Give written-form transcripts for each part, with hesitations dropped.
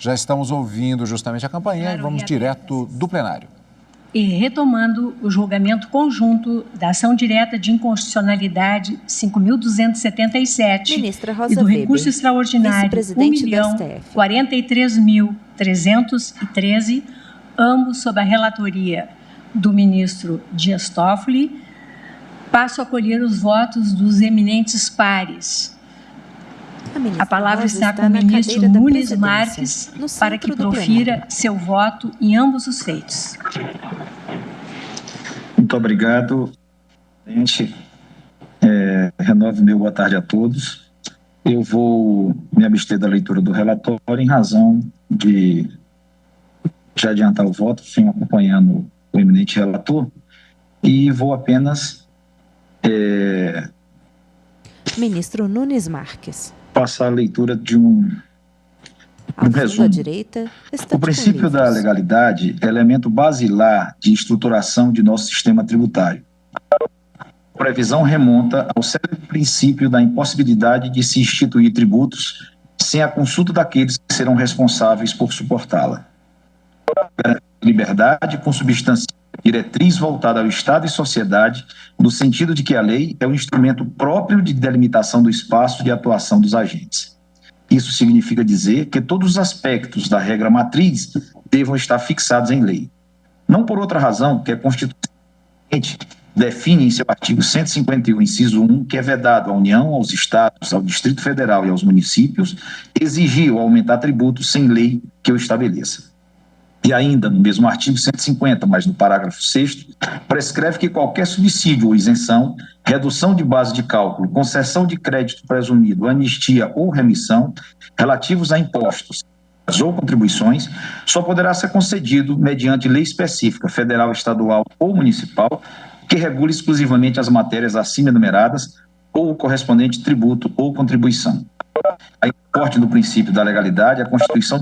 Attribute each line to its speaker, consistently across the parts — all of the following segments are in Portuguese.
Speaker 1: Já estamos ouvindo justamente a campainha e vamos direto do plenário.
Speaker 2: E retomando o julgamento conjunto da ação direta de inconstitucionalidade 5.277
Speaker 3: Ministra Rosa
Speaker 2: e do
Speaker 3: Weber,
Speaker 2: recurso extraordinário
Speaker 3: vice-presidente do STF.
Speaker 2: 1.043.313, ambos sob a relatoria do ministro Dias Toffoli. Passo a colher os votos dos eminentes pares. A palavra está com o ministro Nunes Marques para que profira seu voto em ambos os feitos.
Speaker 4: Muito obrigado, presidente. Renovo meu boa tarde a todos. Eu vou me abster da leitura do relatório em razão de já adiantar o voto, venho acompanhando o eminente relator, e vou apenas
Speaker 3: Ministro Nunes Marques.
Speaker 4: Passar a leitura de um resumo.
Speaker 3: Direita,
Speaker 4: o princípio da legalidade é elemento basilar de estruturação de nosso sistema tributário. A previsão remonta ao célebre princípio da impossibilidade de se instituir tributos sem a consulta daqueles que serão responsáveis por suportá-la. Liberdade consubstancia diretriz voltada ao Estado e sociedade, no sentido de que a lei é o instrumento próprio de delimitação do espaço de atuação dos agentes. Isso significa dizer que todos os aspectos da regra matriz devam estar fixados em lei. Não por outra razão que a Constituição define em seu artigo 151, inciso 1, que é vedado à União, aos Estados, ao Distrito Federal e aos municípios exigir ou aumentar tributos sem lei que o estabeleça. E ainda, no mesmo artigo 150, mas no parágrafo 6º, prescreve que qualquer subsídio ou isenção, redução de base de cálculo, concessão de crédito presumido, anistia ou remissão, relativos a impostos ou contribuições, só poderá ser concedido mediante lei específica, federal, estadual ou municipal, que regule exclusivamente as matérias acima enumeradas ou o correspondente tributo ou contribuição. A importe do princípio da legalidade, a Constituição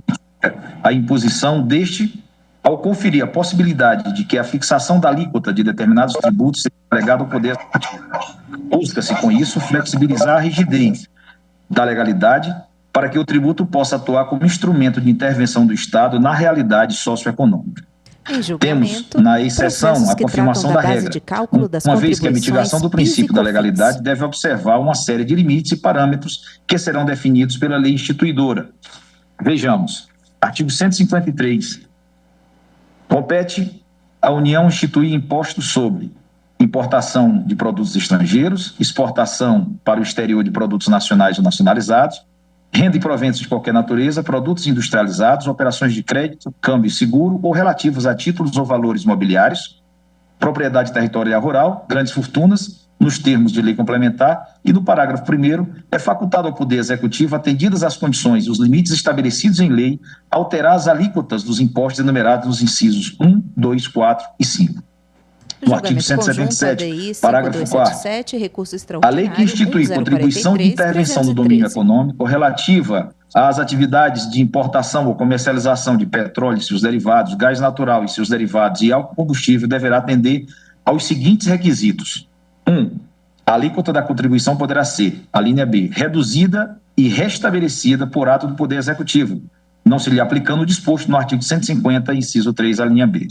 Speaker 4: a imposição deste ao conferir a possibilidade de que a fixação da alíquota de determinados tributos seja delegada ao Poder Executivo. Busca-se, com isso, flexibilizar a rigidez da legalidade para que o tributo possa atuar como instrumento de intervenção do Estado na realidade socioeconômica. Temos, na exceção, a confirmação da regra, uma vez que a mitigação do princípio da legalidade deve observar uma série de limites e parâmetros que serão definidos pela lei instituidora. Vejamos. Artigo 153. Compete à União instituir impostos sobre importação de produtos estrangeiros, exportação para o exterior de produtos nacionais ou nacionalizados, renda e proventos de qualquer natureza, produtos industrializados, operações de crédito, câmbio e seguro ou relativos a títulos ou valores mobiliários, propriedade territorial rural, grandes fortunas, nos termos de lei complementar, e no parágrafo 1º, é facultado ao Poder Executivo, atendidas as condições e os limites estabelecidos em lei, alterar as alíquotas dos impostos enumerados nos incisos 1, 2, 4 e 5. No artigo 177, parágrafo 4º, a lei que institui contribuição de intervenção no domínio econômico relativa às atividades de importação ou comercialização de petróleo e seus derivados, gás natural e seus derivados e álcool combustível deverá atender aos seguintes requisitos. 1. A alíquota da contribuição poderá ser, a linha B, reduzida e restabelecida por ato do Poder Executivo, não se lhe aplicando o disposto no artigo 150, inciso 3, a linha B.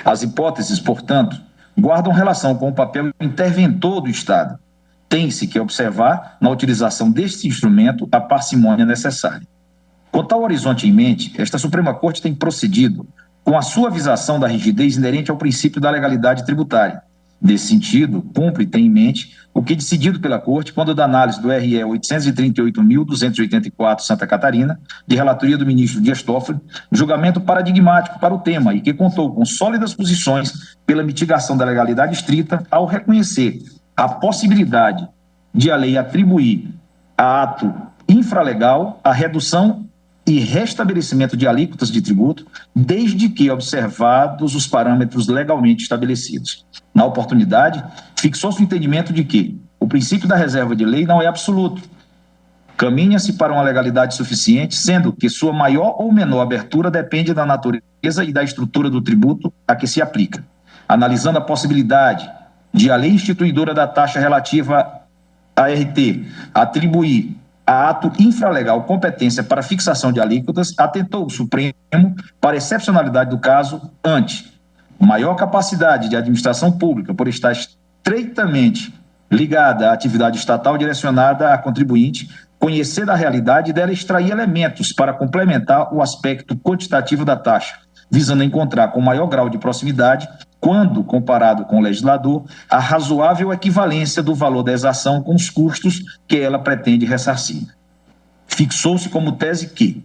Speaker 4: As hipóteses, portanto, guardam relação com o papel interventor do Estado. Tem-se que observar, na utilização deste instrumento, a parcimônia necessária. Com tal horizonte em mente, esta Suprema Corte tem procedido com a suavização da rigidez inerente ao princípio da legalidade tributária. Nesse sentido, cumpre e tem em mente o que decidido pela Corte quando da análise do RE 838.284 Santa Catarina, de relatoria do ministro Dias Toffoli, julgamento paradigmático para o tema e que contou com sólidas posições pela mitigação da legalidade estrita ao reconhecer a possibilidade de a lei atribuir a ato infralegal a redução e restabelecimento de alíquotas de tributo, desde que observados os parâmetros legalmente estabelecidos. Na oportunidade, fixou-se o entendimento de que o princípio da reserva de lei não é absoluto. Caminha-se para uma legalidade suficiente, sendo que sua maior ou menor abertura depende da natureza e da estrutura do tributo a que se aplica. Analisando a possibilidade de a lei instituidora da taxa relativa à RT atribuir a ato infralegal competência para fixação de alíquotas, atentou o Supremo para a excepcionalidade do caso ante maior capacidade de administração pública por estar estreitamente ligada à atividade estatal direcionada a contribuinte, conhecer da realidade e dela extrair elementos para complementar o aspecto quantitativo da taxa, visando encontrar com maior grau de proximidade, quando comparado com o legislador, a razoável equivalência do valor da exação com os custos que ela pretende ressarcir. Fixou-se como tese que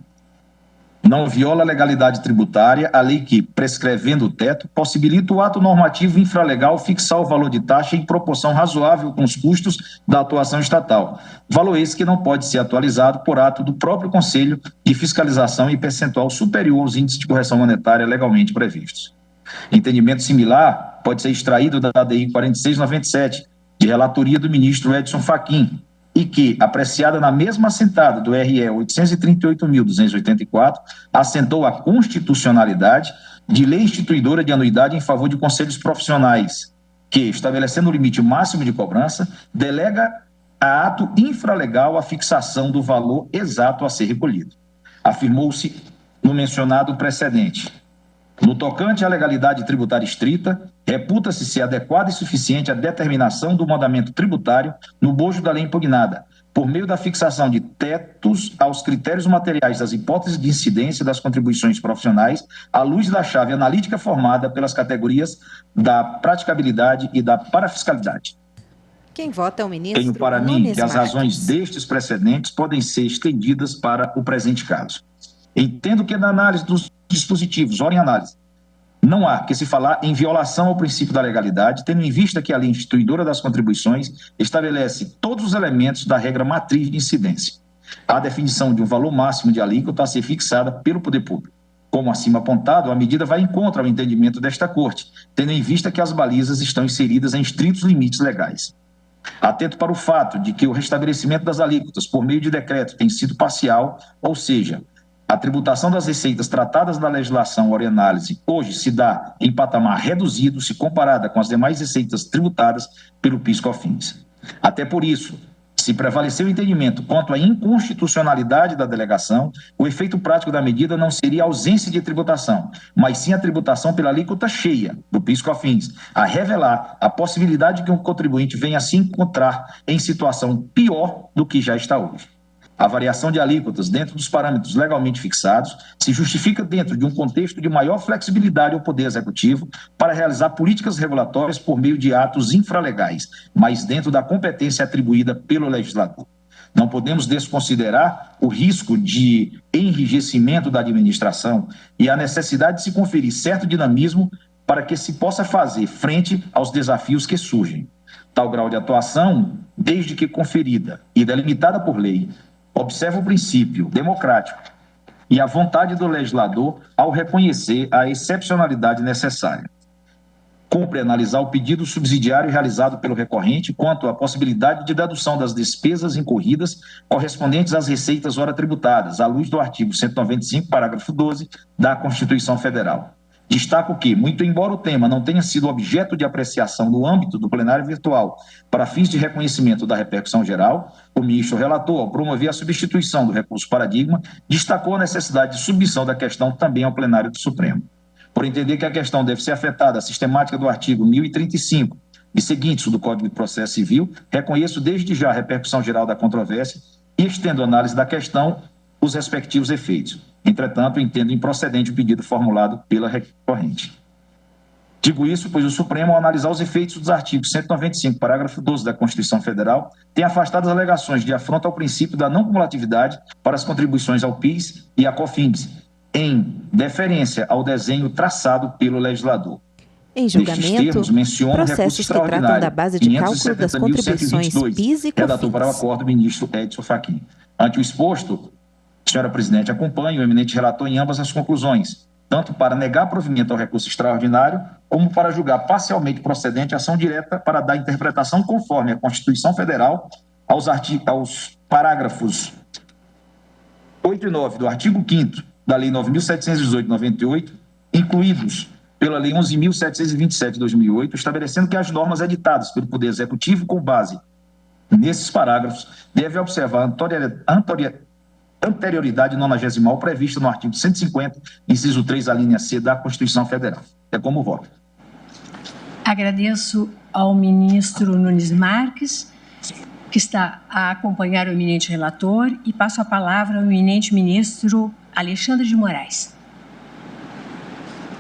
Speaker 4: não viola a legalidade tributária a lei que, prescrevendo o teto, possibilita o ato normativo infralegal fixar o valor de taxa em proporção razoável com os custos da atuação estatal, valor esse que não pode ser atualizado por ato do próprio Conselho de Fiscalização e percentual superior aos índices de correção monetária legalmente previstos. Entendimento similar pode ser extraído da ADI 4697, de relatoria do ministro Edson Fachin, e que, apreciada na mesma assentada do RE 838.284, assentou a constitucionalidade de lei instituidora de anuidade em favor de conselhos profissionais, que, estabelecendo o limite máximo de cobrança, delega a ato infralegal a fixação do valor exato a ser recolhido. Afirmou-se no mencionado precedente. No tocante à legalidade tributária estrita, reputa-se ser adequada e suficiente a determinação do mandamento tributário no bojo da lei impugnada, por meio da fixação de tetos aos critérios materiais das hipóteses de incidência das contribuições profissionais, à luz da chave analítica formada pelas categorias da praticabilidade e da parafiscalidade.
Speaker 3: Quem vota é o ministro
Speaker 4: Tenho para mim
Speaker 3: Nunes
Speaker 4: que as
Speaker 3: Marques.
Speaker 4: razões destes precedentes podem ser estendidas para o presente caso. Entendo que na análise dos dispositivos, ora em análise, não há que se falar em violação ao princípio da legalidade, tendo em vista que a lei instituidora das contribuições estabelece todos os elementos da regra matriz de incidência. A definição de um valor máximo de alíquota a ser fixada pelo poder público. Como acima apontado, a medida vai em contra ao entendimento desta Corte, tendo em vista que as balizas estão inseridas em estritos limites legais. Atento para o fato de que o restabelecimento das alíquotas por meio de decreto tem sido parcial, ou seja, a tributação das receitas tratadas na legislação ora em análise hoje se dá em patamar reduzido se comparada com as demais receitas tributadas pelo PIS/COFINS. Até por isso, se prevalecer o entendimento quanto à inconstitucionalidade da delegação, o efeito prático da medida não seria a ausência de tributação, mas sim a tributação pela alíquota cheia do PIS/COFINS, a revelar a possibilidade de que um contribuinte venha a se encontrar em situação pior do que já está hoje. A variação de alíquotas dentro dos parâmetros legalmente fixados se justifica dentro de um contexto de maior flexibilidade ao Poder Executivo para realizar políticas regulatórias por meio de atos infralegais, mas dentro da competência atribuída pelo legislador. Não podemos desconsiderar o risco de enrijecimento da administração e a necessidade de se conferir certo dinamismo para que se possa fazer frente aos desafios que surgem. Tal grau de atuação, desde que conferida e delimitada por lei, observa o princípio democrático e a vontade do legislador ao reconhecer a excepcionalidade necessária. Cumpre analisar o pedido subsidiário realizado pelo recorrente quanto à possibilidade de dedução das despesas incorridas correspondentes às receitas ora tributadas, à luz do artigo 195, parágrafo 12 da Constituição Federal. Destaco que, muito embora o tema não tenha sido objeto de apreciação no âmbito do plenário virtual para fins de reconhecimento da repercussão geral, o ministro relator, ao promover a substituição do recurso paradigma, destacou a necessidade de submissão da questão também ao plenário do Supremo. Por entender que a questão deve ser afetada à sistemática do artigo 1035 e seguintes do Código de Processo Civil, reconheço desde já a repercussão geral da controvérsia e estendo a análise da questão os respectivos efeitos. Entretanto, entendo improcedente o pedido formulado pela recorrente. Digo isso, pois o Supremo, ao analisar os efeitos dos artigos 195, parágrafo 12 da Constituição Federal, tem afastado as alegações de afronta ao princípio da não cumulatividade para as contribuições ao PIS e à COFINS, em deferência ao desenho traçado pelo legislador.
Speaker 3: Em julgamento,
Speaker 4: termos, menciona
Speaker 3: processos que tratam da base de cálculo das contribuições PIS e
Speaker 4: redator para o
Speaker 3: COFINS.
Speaker 4: acordo o ministro Edson Fachin. Ante o exposto, senhora presidente, acompanho o eminente relator em ambas as conclusões, tanto para negar provimento ao recurso extraordinário, como para julgar parcialmente procedente a ação direta para dar interpretação conforme a Constituição Federal aos parágrafos 8 e 9 do artigo 5º da Lei 9.718/98, incluídos pela Lei 11.727/2008, estabelecendo que as normas editadas pelo Poder Executivo com base Nesses parágrafos, deve observar a anterioridade nonagezimal prevista no artigo 150, inciso 3, a linha C da Constituição Federal. É como voto.
Speaker 2: Agradeço ao ministro Nunes Marques, que está a acompanhar o eminente relator, e passo a palavra ao eminente ministro Alexandre de Moraes.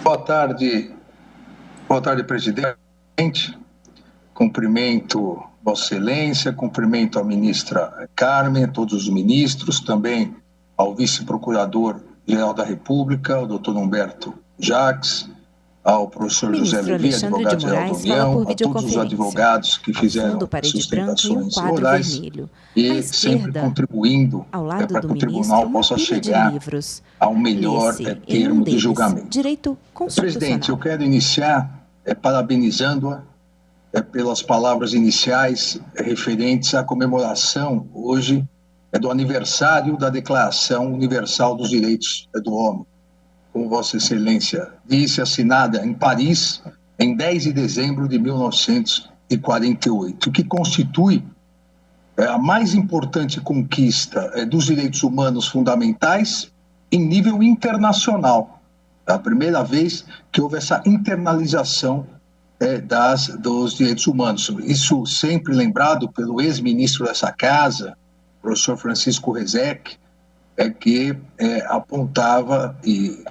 Speaker 5: Boa tarde, presidente. Cumprimento Vossa Excelência, cumprimento a ministra Carmen, a todos os ministros, também ao vice-procurador-geral da República, o doutor Humberto Jacques, ao professor José Levi, advogado-geral da União, a todos os advogados que fizeram sustentações orais e sempre contribuindo para que o tribunal possa chegar ao melhor termo de julgamento. Presidente, eu quero iniciar parabenizando-a pelas palavras iniciais referentes à comemoração hoje do aniversário da Declaração Universal dos Direitos do Homem, como Vossa Excelência disse, assinada em Paris em 10 de dezembro de 1948, que constitui a mais importante conquista dos direitos humanos fundamentais em nível internacional. É a primeira vez que houve essa internalização dos direitos humanos. Isso sempre lembrado pelo ex-ministro dessa casa, professor Francisco Rezec, que apontava e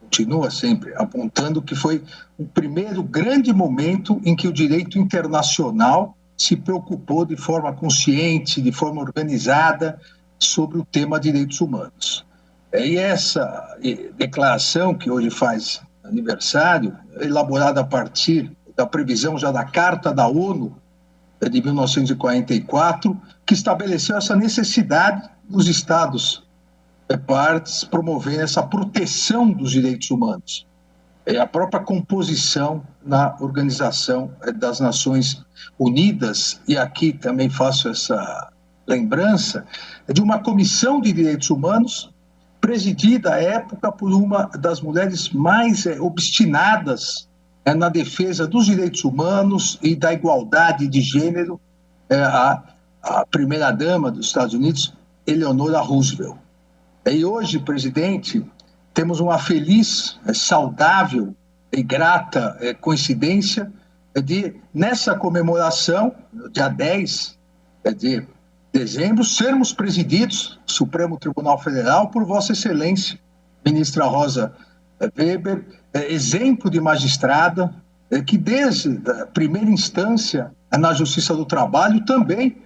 Speaker 5: continua sempre apontando que foi o primeiro grande momento em que o direito internacional se preocupou de forma consciente, de forma organizada, sobre o tema direitos humanos. E essa declaração, que hoje faz aniversário, elaborada a partir da previsão já da Carta da ONU de 1944, que estabeleceu essa necessidade dos Estados partes promover essa proteção dos direitos humanos. A própria composição na Organização das Nações Unidas, e aqui também faço essa lembrança, de uma comissão de direitos humanos presidida à época por uma das mulheres mais obstinadas na defesa dos direitos humanos e da igualdade de gênero, a primeira-dama dos Estados Unidos, Eleanor Roosevelt. E hoje, presidente, temos uma feliz, saudável e grata coincidência de, nessa comemoração, no dia 10 de dezembro, sermos presididos, Supremo Tribunal Federal, por Vossa Excelência, ministra Rosa Weber, exemplo de magistrada, que desde a primeira instância na Justiça do Trabalho também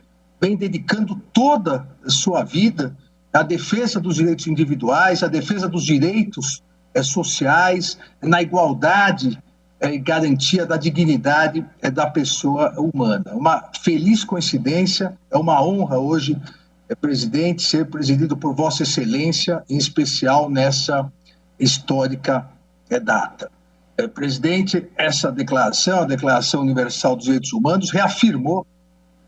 Speaker 5: vem dedicando toda a sua vida à defesa dos direitos individuais, à defesa dos direitos sociais, na igualdade e garantia da dignidade da pessoa humana. Uma feliz coincidência, é uma honra hoje, presidente, ser presidido por Vossa Excelência, em especial nessa histórica data. Presidente, essa declaração, a Declaração Universal dos Direitos Humanos, reafirmou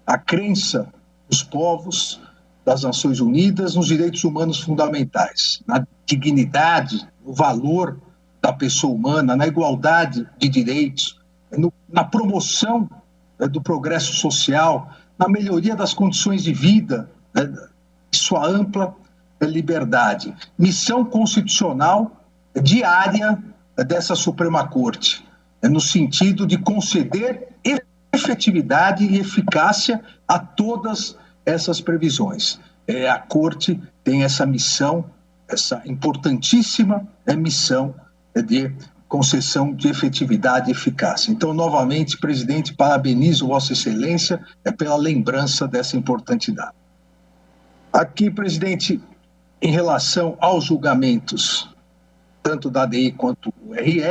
Speaker 5: a crença dos povos das Nações Unidas nos direitos humanos fundamentais, na dignidade, no valor da pessoa humana, na igualdade de direitos, na promoção do progresso social, na melhoria das condições de vida, e sua ampla liberdade. Missão constitucional diária dessa Suprema Corte, no sentido de conceder efetividade e eficácia a todas essas previsões. A Corte tem essa missão, essa importantíssima missão de concessão de efetividade e eficácia. Então, novamente, presidente, parabenizo Vossa Excelência pela lembrança dessa importante data. Aqui, presidente, em relação aos julgamentos, tanto da ADI quanto do RE,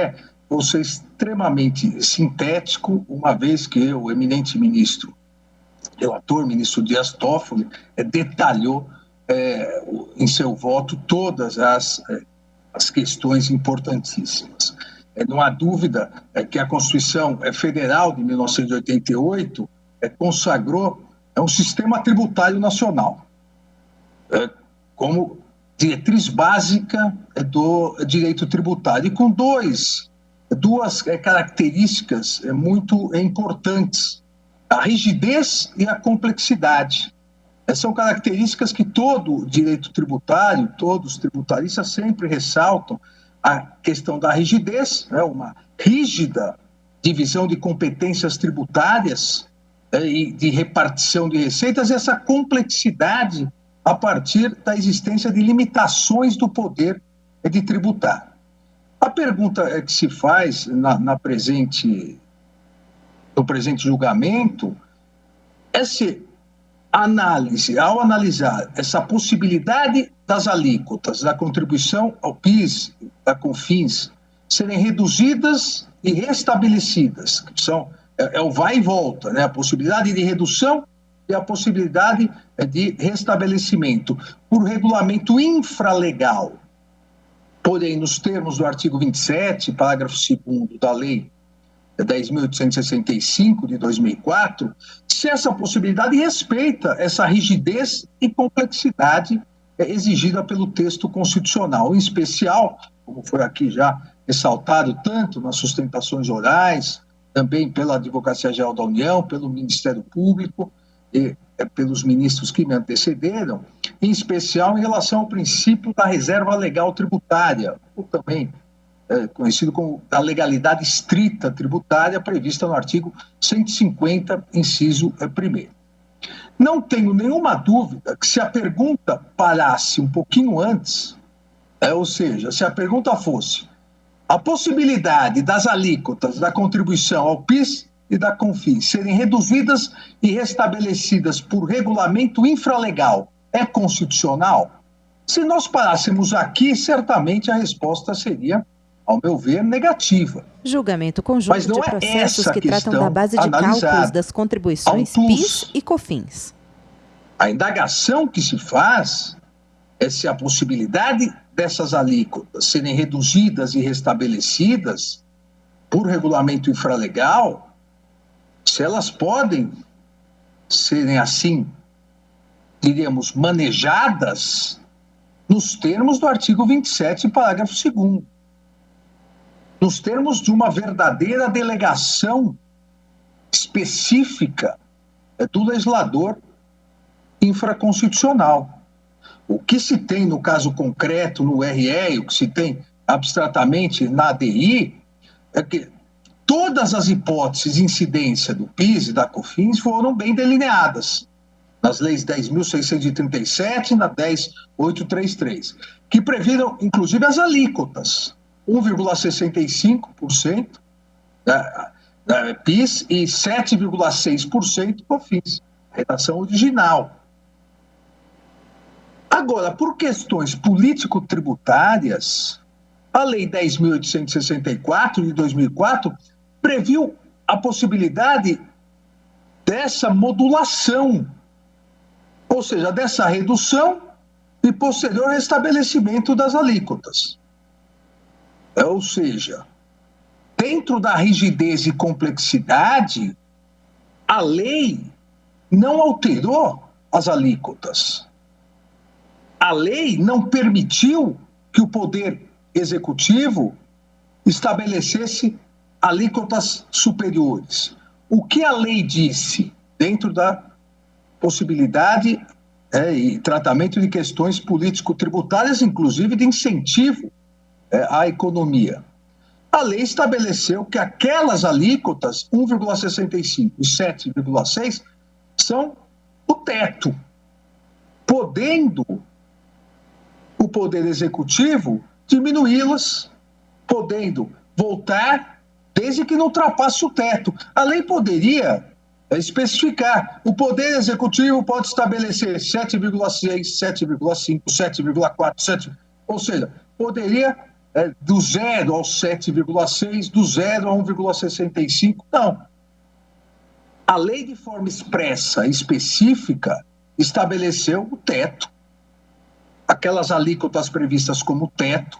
Speaker 5: vou ser extremamente sintético, uma vez que o eminente ministro relator, ministro Dias Toffoli, detalhou em seu voto todas as questões importantíssimas. Não há dúvida que a Constituição Federal de 1988 consagrou um sistema tributário nacional como diretriz básica do direito tributário, e com duas características muito importantes. a rigidez e a complexidade. Essas são características que todo direito tributário, todos os tributaristas sempre ressaltam. A questão da rigidez, né, uma rígida divisão de competências tributárias e de repartição de receitas, e essa complexidade a partir da existência de limitações do poder de tributar. A pergunta que se faz no presente julgamento é se ao analisar essa possibilidade das alíquotas da contribuição ao PIS, da COFINS, serem reduzidas e restabelecidas, que são o vai e volta, né? A possibilidade de redução e a possibilidade de restabelecimento por regulamento infralegal. Porém, nos termos do artigo 27, parágrafo 2º da Lei 10.865, de 2004, se essa possibilidade respeita essa rigidez e complexidade exigida pelo texto constitucional, em especial, como foi aqui já ressaltado, tanto nas sustentações orais, também pela Advocacia Geral da União, pelo Ministério Público e pelos ministros que me antecederam, em especial em relação ao princípio da reserva legal tributária, ou também conhecido como da legalidade estrita tributária, prevista no artigo 150, inciso 1º. Não tenho nenhuma dúvida que se a pergunta parasse um pouquinho antes, ou seja, se a pergunta fosse a possibilidade das alíquotas da contribuição ao PIS e da COFINS serem reduzidas e restabelecidas por regulamento infralegal é constitucional? Se nós parássemos aqui, certamente a resposta seria, ao meu ver, negativa.
Speaker 3: Julgamento conjunto
Speaker 5: Mas não
Speaker 3: de
Speaker 5: é
Speaker 3: processos
Speaker 5: essa
Speaker 3: que tratam da
Speaker 5: questão
Speaker 3: base de cálculos
Speaker 5: analisada.
Speaker 3: das contribuições PIS e COFINS.
Speaker 5: A indagação que se faz é se a possibilidade dessas alíquotas serem reduzidas e restabelecidas por regulamento infralegal, se elas podem serem assim, diríamos, manejadas nos termos do artigo 27, parágrafo 2º. Nos termos de uma verdadeira delegação específica do legislador infraconstitucional. O que se tem no caso concreto no RE, o que se tem abstratamente na ADI, é que todas as hipóteses de incidência do PIS e da COFINS foram bem delineadas nas leis 10.637 e na 10.833, que previram, inclusive, as alíquotas, 1,65% da PIS e 7,6% COFINS, redação original. Agora, por questões político-tributárias, a Lei 10.864 de 2004 previu a possibilidade dessa modulação, ou seja, dessa redução e posterior restabelecimento das alíquotas. Ou seja, dentro da rigidez e complexidade, a lei não alterou as alíquotas. A lei não permitiu que o Poder Executivo estabelecesse alíquotas superiores. O que a lei disse dentro da possibilidade e tratamento de questões político-tributárias, inclusive de incentivo à economia? A lei estabeleceu que aquelas alíquotas, 1,65 e 7,6, são o teto, podendo o Poder Executivo diminuí-las, podendo voltar, desde que não ultrapasse o teto. A lei poderia especificar, o Poder Executivo pode estabelecer 7,6, 7,5, 7,4, 7, ou seja, poderia do 0 ao 7,6, do 0 a 1,65, não. A lei, de forma expressa e específica, estabeleceu o teto, aquelas alíquotas previstas como teto,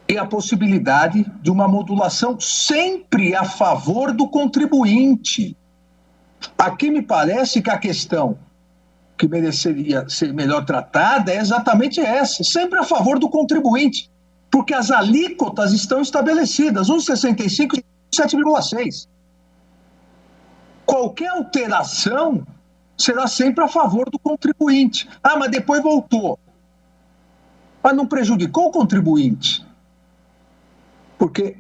Speaker 5: e a possibilidade de uma modulação sempre a favor do contribuinte. Aqui me parece que a questão que mereceria ser melhor tratada é exatamente essa, sempre a favor do contribuinte, porque as alíquotas estão estabelecidas, 1,65 e 7,6. qualquer alteração será sempre a favor do contribuinte. Ah, mas depois voltou. Mas não prejudicou o contribuinte. Porque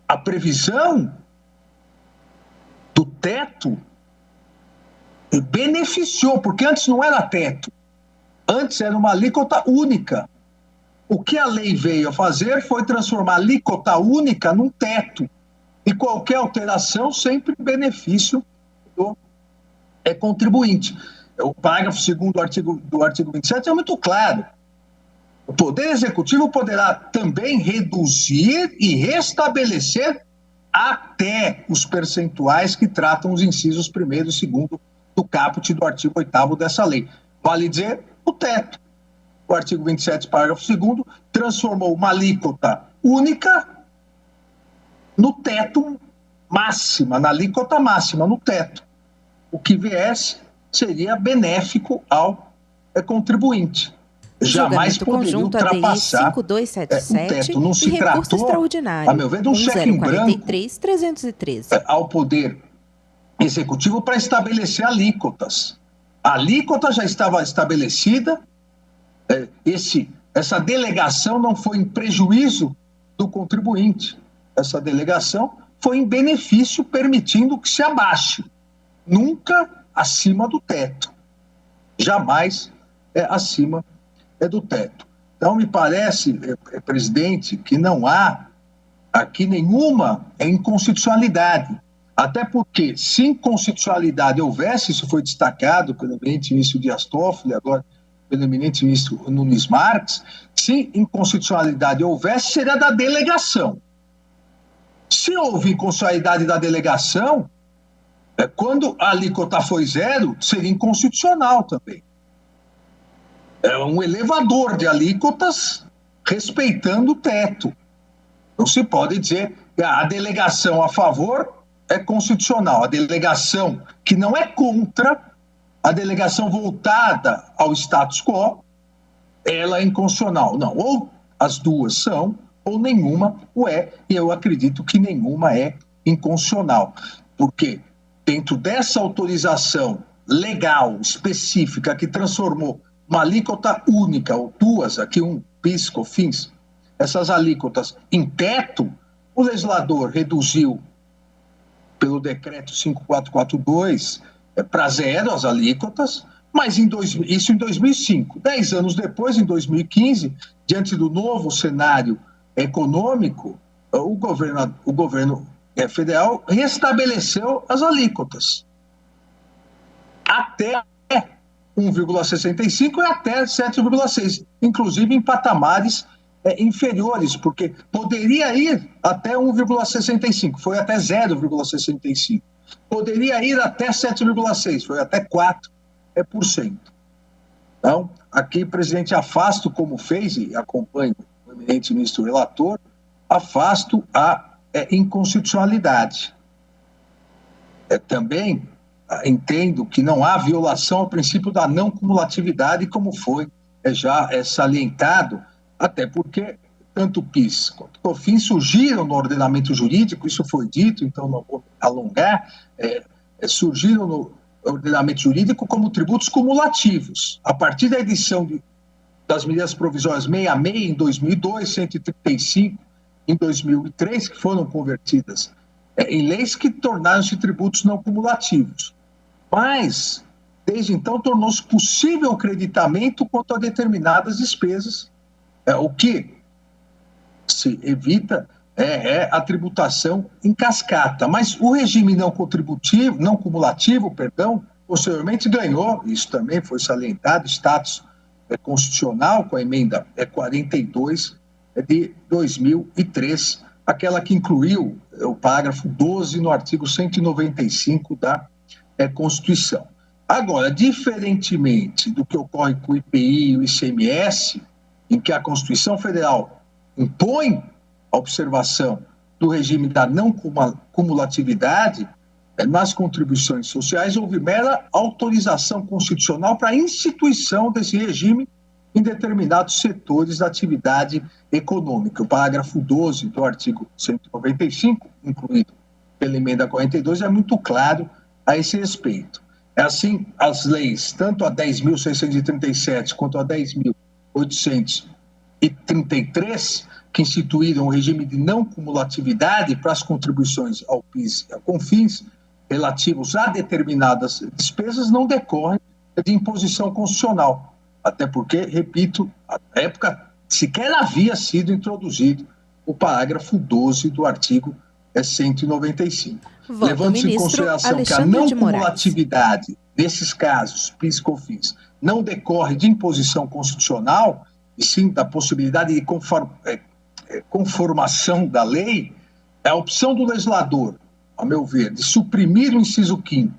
Speaker 5: a previsão do teto beneficiou, porque antes não era teto. Antes era uma alíquota única. O que a lei veio a fazer foi transformar a alíquota única num teto. E qualquer alteração sempre em benefício do contribuinte. O parágrafo 2º do artigo 27 é muito claro. O Poder Executivo poderá também reduzir e restabelecer até os percentuais que tratam os incisos 1º e 2º do caput do artigo 8º dessa lei. Vale dizer, o teto. O artigo 27, parágrafo 2º, transformou uma alíquota única no teto máxima, na alíquota máxima, no teto. O que viesse seria benéfico ao contribuinte. Jamais poderia ultrapassar o teto. Não se tratou, a meu ver, de um cheque em branco ao Poder Executivo para estabelecer alíquotas. A alíquota já estava estabelecida, essa delegação não foi em prejuízo do contribuinte. Essa delegação foi em benefício, permitindo que se abaixe. Nunca acima do teto. Jamais acima do teto. Então, me parece, presidente, que não há aqui nenhuma inconstitucionalidade. Até porque, se inconstitucionalidade houvesse, isso foi destacado pelo eminente ministro Dias Toffoli, agora pelo eminente ministro Nunes Marques, se inconstitucionalidade houvesse, seria da delegação. Se houve inconstitucionalidade da delegação, quando a alíquota foi 0, seria inconstitucional também. É um elevador de alíquotas respeitando o teto. Não se pode dizer que a delegação a favor é constitucional. A delegação que não é contra, a delegação voltada ao status quo, ela é inconstitucional. Não, ou as duas são, ou nenhuma o é, e eu acredito que nenhuma é inconstitucional. Porque dentro dessa autorização legal, específica, que transformou uma alíquota única, ou duas, aqui um PIS, COFINS, essas alíquotas em teto, o legislador reduziu pelo decreto 5442 para 0 as alíquotas, mas isso em 2005. 10 anos depois, em 2015, diante do novo cenário econômico, o governo federal restabeleceu as alíquotas até 1,65 e até 7,6, inclusive em patamares inferiores, porque poderia ir até 1,65, foi até 0,65. Poderia ir até 7,6, foi até 4%. Então, aqui, presidente, afasto, como fez, e acompanho o eminente ministro relator, afasto a inconstitucionalidade. Também entendo que não há violação ao princípio da não cumulatividade, como foi já salientado, até porque tanto o PIS quanto o COFINS surgiram no ordenamento jurídico, isso foi dito, então não vou alongar, surgiram no ordenamento jurídico como tributos cumulativos. A partir da edição das medidas provisórias 66 em 2002, 135 em 2003, que foram convertidas em leis que tornaram-se tributos não cumulativos. Mas, desde então, tornou-se possível o creditamento quanto a determinadas despesas, o que se evita a tributação em cascata. Mas o regime não cumulativo, posteriormente ganhou, isso também foi salientado, status constitucional com a emenda 42 de 2003, aquela que incluiu o parágrafo 12 no artigo 195 da Constituição. Agora, diferentemente do que ocorre com o IPI e o ICMS, em que a Constituição Federal impõe a observação do regime da não cumulatividade, nas contribuições sociais houve mera autorização constitucional para a instituição desse regime em determinados setores da atividade econômica. O parágrafo 12 do artigo 195, incluído pela emenda 42, é muito claro a esse respeito. É assim, as leis, tanto a 10.637 quanto a 10.833, que instituíram o regime de não cumulatividade para as contribuições ao PIS e ao CONFINS, relativos a determinadas despesas, não decorrem de imposição constitucional. Até porque, repito, na época sequer havia sido introduzido o parágrafo 12 do artigo 195. Levando-se em consideração que a não cumulatividade, nesses casos, PIS e CONFINS, não decorre de imposição constitucional, e sim da possibilidade de conformação da lei, a opção do legislador, a meu ver, de suprimir o inciso 5º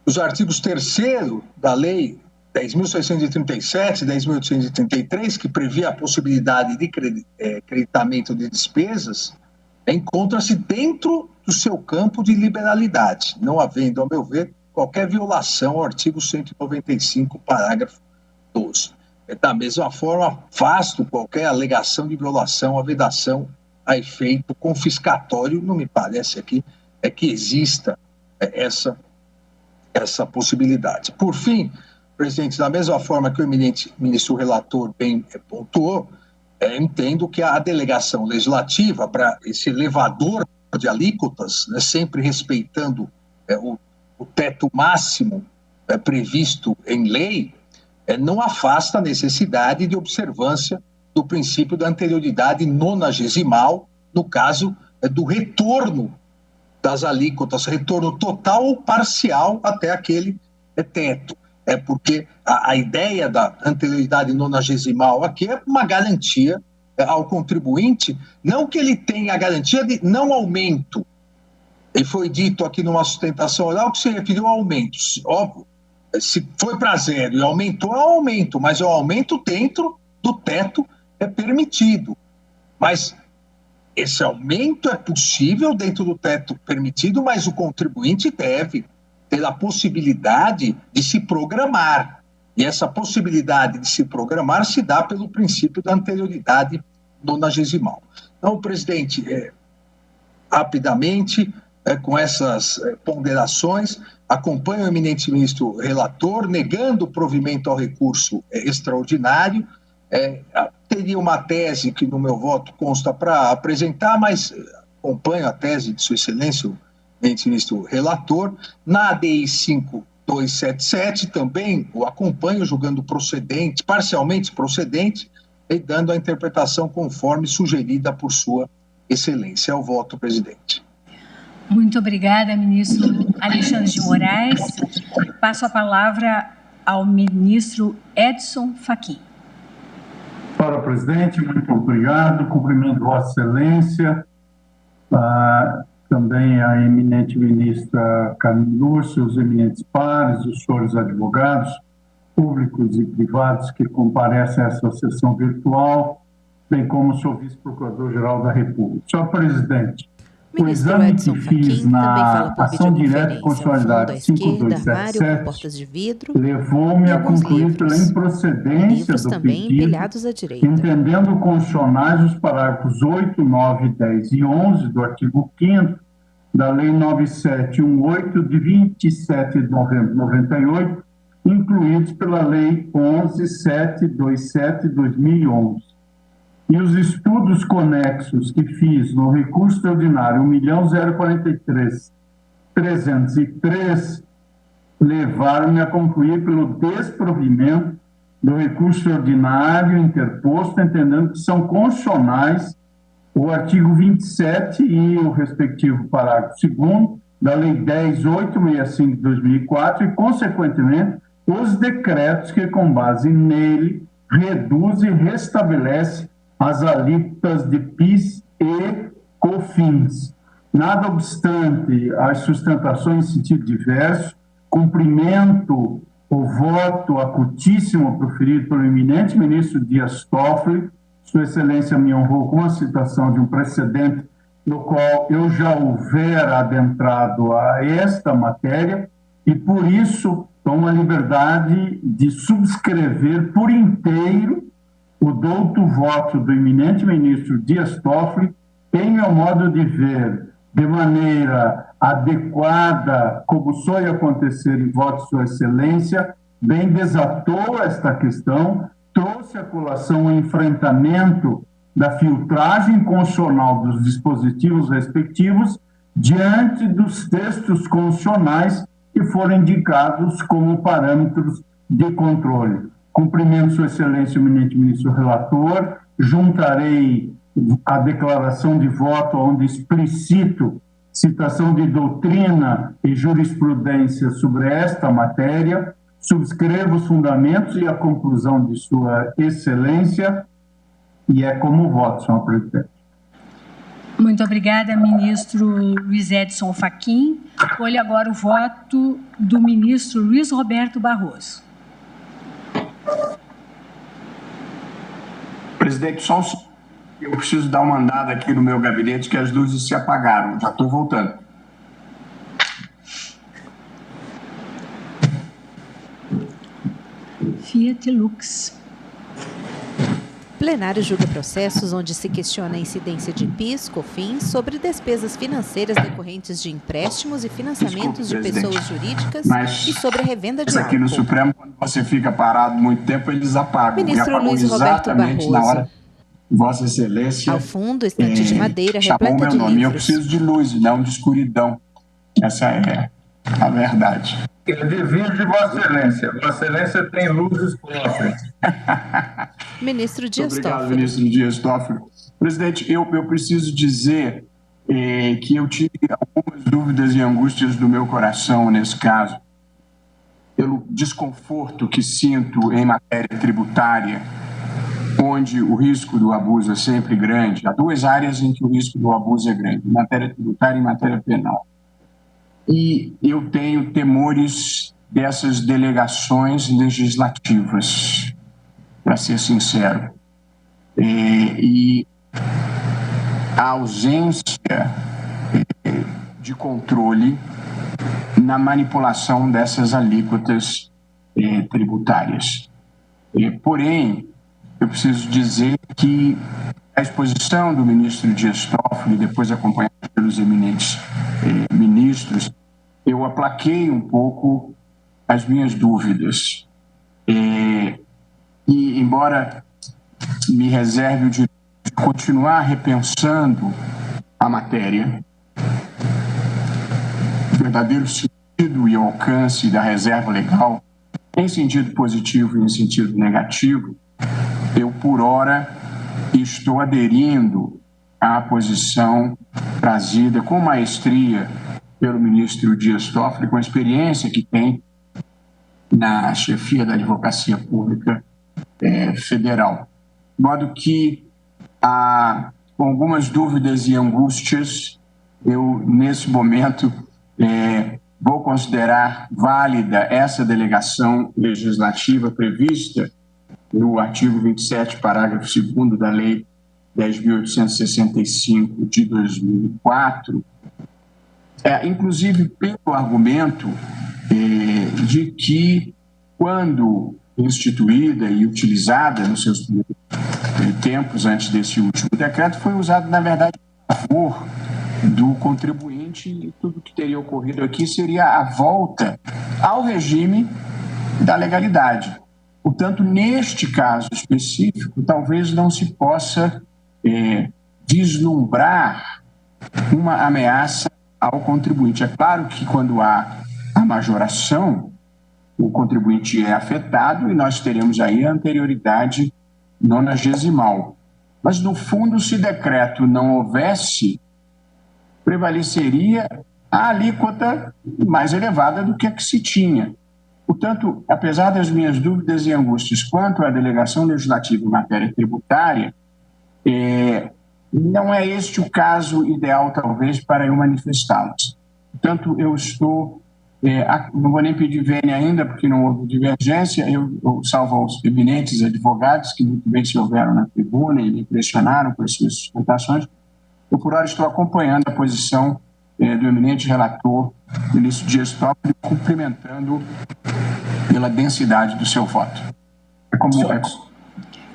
Speaker 5: dos artigos 3º da lei 10.637 e 10.833, que previa a possibilidade de creditamento de despesas, encontra-se dentro do seu campo de liberalidade, não havendo, a meu ver, qualquer violação ao artigo 195, parágrafo 12. Da mesma forma, afasto qualquer alegação de violação à vedação a efeito confiscatório, não me parece aqui que exista essa possibilidade. Por fim, presidente, da mesma forma que o eminente ministro relator bem pontuou, entendo que a delegação legislativa para esse elevador de alíquotas, né, sempre respeitando o teto máximo previsto em lei, não afasta a necessidade de observância do princípio da anterioridade nonagesimal, no caso do retorno das alíquotas, retorno total ou parcial até aquele teto. Porque a ideia da anterioridade nonagesimal aqui é uma garantia ao contribuinte, não que ele tenha a garantia de não aumento. E foi dito aqui numa sustentação oral que se referiu a aumentos. Óbvio, se foi para zero e aumentou, é um aumento, mas é um aumento dentro do teto permitido. Mas esse aumento é possível dentro do teto permitido, mas o contribuinte deve ter a possibilidade de se programar. E essa possibilidade de se programar se dá pelo princípio da anterioridade nonagesimal. Então, presidente, rapidamente, com essas ponderações, acompanho o eminente ministro relator, negando o provimento ao recurso extraordinário. Teria uma tese que no meu voto consta para apresentar, mas acompanho a tese de Sua Excelência, o eminente ministro relator. Na ADI 5277 também o acompanho, julgando procedente, parcialmente procedente, e dando a interpretação conforme sugerida por Sua Excelência. É o voto, presidente.
Speaker 2: Muito obrigada, ministro Alexandre de Moraes. Passo a palavra ao ministro Edson Fachin.
Speaker 6: Para o presidente, muito obrigado. Cumprimento Vossa Excelência, também a eminente ministra Carmen Lúcia, os eminentes pares, os senhores advogados públicos e privados que comparecem a essa sessão virtual, bem como o senhor vice-procurador-geral da República. Senhor presidente, o exame que fiz na ação direta e consolidada 5277 levou-me a concluir pela improcedência do pedido, entendendo constitucionais os parágrafos 8, 9, 10 e 11 do artigo 5º da Lei 9718, de 27 de novembro de 98, incluídos pela Lei 11.727 de 2011. E os estudos conexos que fiz no recurso extraordinário 1.043.303 levaram-me a concluir pelo desprovimento do recurso extraordinário interposto, entendendo que são constitucionais o artigo 27 e o respectivo parágrafo 2º da Lei 10.865 de 2004 e, consequentemente, os decretos que, com base nele, reduz e restabelece as alíquotas de PIS e COFINS. Nada obstante as sustentações em sentido diverso, cumprimento o voto acutíssimo proferido pelo eminente ministro Dias Toffoli. Sua Excelência me honrou com a citação de um precedente no qual eu já houvera adentrado a esta matéria e, por isso, tomo a liberdade de subscrever por inteiro o douto voto do eminente ministro Dias Toffoli, em meu modo de ver, de maneira adequada, como foi acontecer em voto de Sua Excelência, bem desatou esta questão, trouxe à colação o enfrentamento da filtragem constitucional dos dispositivos respectivos diante dos textos constitucionais que foram indicados como parâmetros de controle. Cumprimento Sua Excelência, o eminente ministro relator, juntarei a declaração de voto onde explicito citação de doutrina e jurisprudência sobre esta matéria, subscrevo os fundamentos e a conclusão de Sua Excelência, e é como voto, senhor presidente.
Speaker 2: Muito obrigada, ministro Luiz Edson Fachin. Olhe agora o voto do ministro Luiz Roberto Barroso.
Speaker 7: Presidente, só eu preciso dar uma andada aqui no meu gabinete que as luzes se apagaram. Já estou voltando.
Speaker 2: Fiat Lux.
Speaker 3: Plenário julga processos onde se questiona a incidência de PIS, COFINS sobre despesas financeiras decorrentes de empréstimos e financiamentos de pessoas jurídicas e sobre a revenda de álcool.
Speaker 7: Aqui no Supremo, quando você fica parado muito tempo, eles apagam.
Speaker 3: Ministro Luiz Roberto Barroso.
Speaker 7: Na hora, Vossa Excelência...
Speaker 3: Ao fundo, estante de madeira
Speaker 7: chamou
Speaker 3: repleta
Speaker 7: meu
Speaker 3: de
Speaker 7: nome.
Speaker 3: livros.
Speaker 7: Eu preciso de luz, não de escuridão. Essa é a verdade.
Speaker 6: Eu devido de Vossa Excelência. Vossa Excelência tem luzes próprias.
Speaker 3: Ministro Dias Toffoli.
Speaker 7: Obrigado, ministro Dias Toffoli. Presidente, eu preciso dizer que eu tive algumas dúvidas e angústias do meu coração nesse caso, pelo desconforto que sinto em matéria tributária, onde o risco do abuso é sempre grande. Há duas áreas em que o risco do abuso é grande, matéria tributária e matéria penal. E eu tenho temores dessas delegações legislativas, para ser sincero. E a ausência de controle na manipulação dessas alíquotas tributárias. Porém, eu preciso dizer que a exposição do ministro Dias Toffoli, depois acompanhado pelos eminentes ministros, eu aplaquei um pouco as minhas dúvidas. E, embora me reserve o direito de continuar repensando a matéria, o verdadeiro sentido e alcance da reserva legal, em sentido positivo e em sentido negativo, eu, por hora, estou aderindo à posição trazida com maestria pelo ministro Dias Toffoli, com a experiência que tem na chefia da Advocacia Pública Federal. De modo que, com algumas dúvidas e angústias, eu, nesse momento, vou considerar válida essa delegação legislativa prevista no artigo 27, parágrafo 2º da Lei 10.865 de 2004, inclusive pelo argumento de que, quando instituída e utilizada nos seus primeiros tempos antes desse último decreto, foi usado, na verdade, a favor do contribuinte, e tudo que teria ocorrido aqui seria a volta ao regime da legalidade. Portanto, neste caso específico, talvez não se possa vislumbrar uma ameaça ao contribuinte. É claro que, quando há a majoração, o contribuinte é afetado e nós teremos aí a anterioridade nonagesimal. Mas, no fundo, se decreto não houvesse, prevaleceria a alíquota mais elevada do que a que se tinha. Portanto, apesar das minhas dúvidas e angústias quanto à delegação legislativa em matéria tributária, não é este o caso ideal, talvez, para eu manifestá-las. Portanto, eu estou... não vou nem pedir vênia ainda, porque não houve divergência. Eu salvo aos eminentes advogados que muito bem se houveram na tribuna e me impressionaram com as suas sustentações. Eu, por hora, estou acompanhando a posição do eminente relator, ministro Dias Toffoli, cumprimentando pela densidade do seu voto.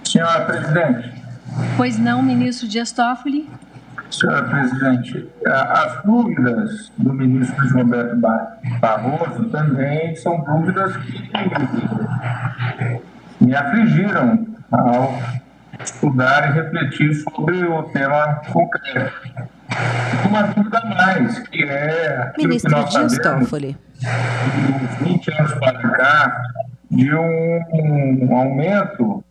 Speaker 6: Senhora presidente.
Speaker 2: Pois não, ministro Dias Toffoli.
Speaker 6: Senhor presidente, as dúvidas do ministro Luiz Roberto Barroso também são dúvidas que me afligiram ao estudar e refletir sobre o tema concreto. Uma dúvida a mais, que é aquilo
Speaker 3: Ministro
Speaker 6: que nós
Speaker 3: Dias
Speaker 6: sabemos,
Speaker 3: Toffoli.
Speaker 6: dos 20 anos para cá, de um aumento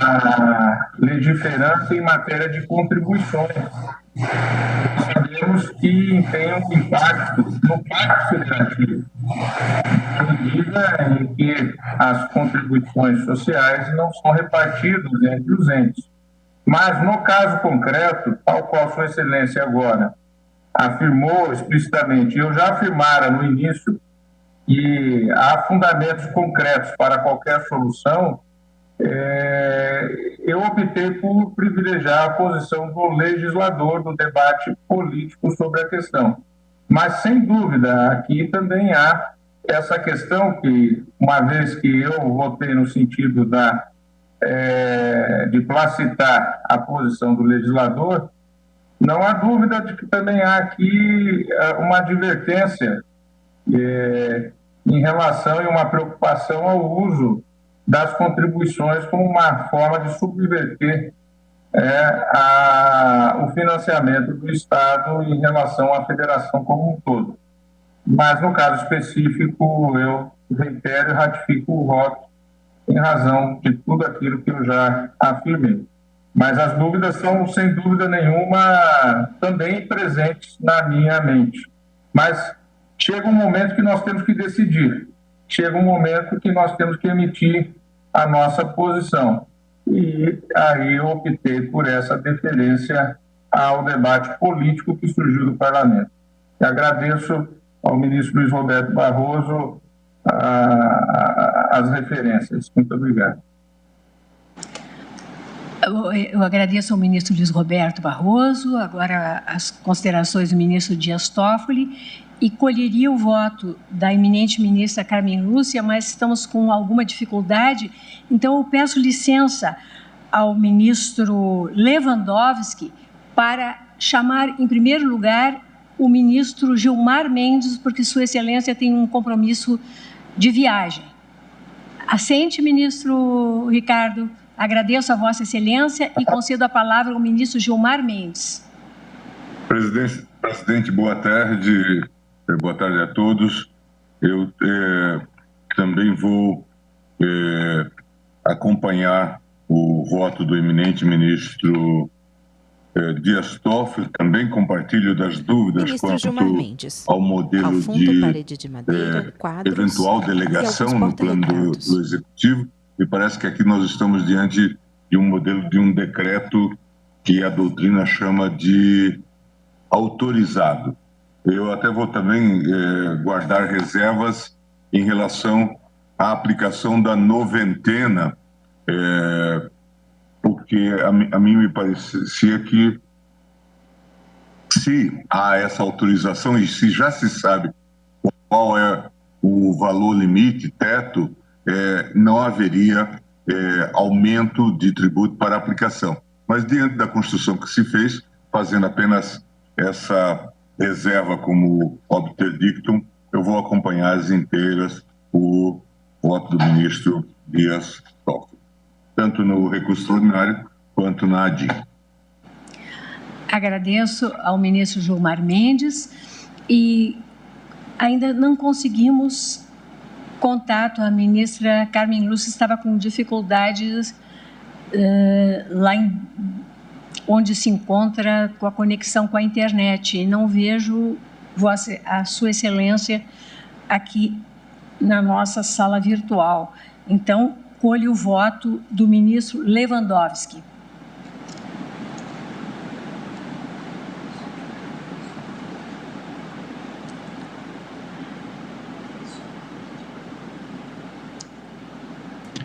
Speaker 6: da legiferância em matéria de contribuições. Sabemos que tem um impacto no Pacto Federativo, na medida em que as contribuições sociais não são repartidas entre os entes. Mas, no caso concreto, tal qual Sua Excelência agora afirmou explicitamente, eu já afirmara no início que há fundamentos concretos para qualquer solução, eu optei por privilegiar a posição do legislador no debate político sobre a questão. Mas, sem dúvida, aqui também há essa questão que, uma vez que eu votei no sentido de placitar a posição do legislador, não há dúvida de que também há aqui uma advertência em relação e uma preocupação ao uso das contribuições como uma forma de subverter o financiamento do Estado em relação à federação como um todo. Mas, no caso específico, eu reitero e ratifico o voto em razão de tudo aquilo que eu já afirmei. Mas as dúvidas são, sem dúvida nenhuma, também presentes na minha mente. Mas chega um momento que nós temos que decidir. Chega um momento que nós temos que emitir a nossa posição. E aí eu optei por essa deferência ao debate político que surgiu do Parlamento. E agradeço ao ministro Luiz Roberto Barroso as referências. Muito obrigado.
Speaker 2: Eu agradeço ao ministro Luiz Roberto Barroso, agora as considerações do ministro Dias Toffoli, e colheria o voto da eminente ministra Carmen Lúcia, mas estamos com alguma dificuldade, então eu peço licença ao ministro Lewandowski para chamar, em primeiro lugar, o ministro Gilmar Mendes, porque Sua Excelência tem um compromisso de viagem. Assente, ministro Ricardo. Agradeço a Vossa Excelência e concedo a palavra ao ministro Gilmar Mendes.
Speaker 8: Presidente, boa tarde. Boa tarde a todos. Eu também vou acompanhar o voto do eminente ministro Dias Toffoli. Também compartilho das dúvidas
Speaker 3: Ministro
Speaker 8: quanto
Speaker 3: Gilmar Mendes.
Speaker 8: ao modelo
Speaker 3: Ao fundo, parede
Speaker 8: de
Speaker 3: de madeira, quadros,
Speaker 8: eventual delegação no plano do Executivo. E parece que aqui nós estamos diante de um modelo de um decreto que a doutrina chama de autorizado. Eu até vou também guardar reservas em relação à aplicação da noventena, porque a mim me parecia que se há essa autorização e se já se sabe qual é o valor limite, teto, não haveria aumento de tributo para aplicação. Mas diante da construção que se fez, fazendo apenas essa reserva como obter dictum, eu vou acompanhar as inteiras o voto do ministro Dias Toffoli, tanto no recurso extraordinário quanto na ADI.
Speaker 2: Agradeço ao ministro Gilmar Mendes e ainda não conseguimos contato. A ministra Carmen Lúcia estava com dificuldades lá onde se encontra com a conexão com a internet. E não vejo a Sua Excelência aqui na nossa sala virtual. Então, colho o voto do ministro Lewandowski.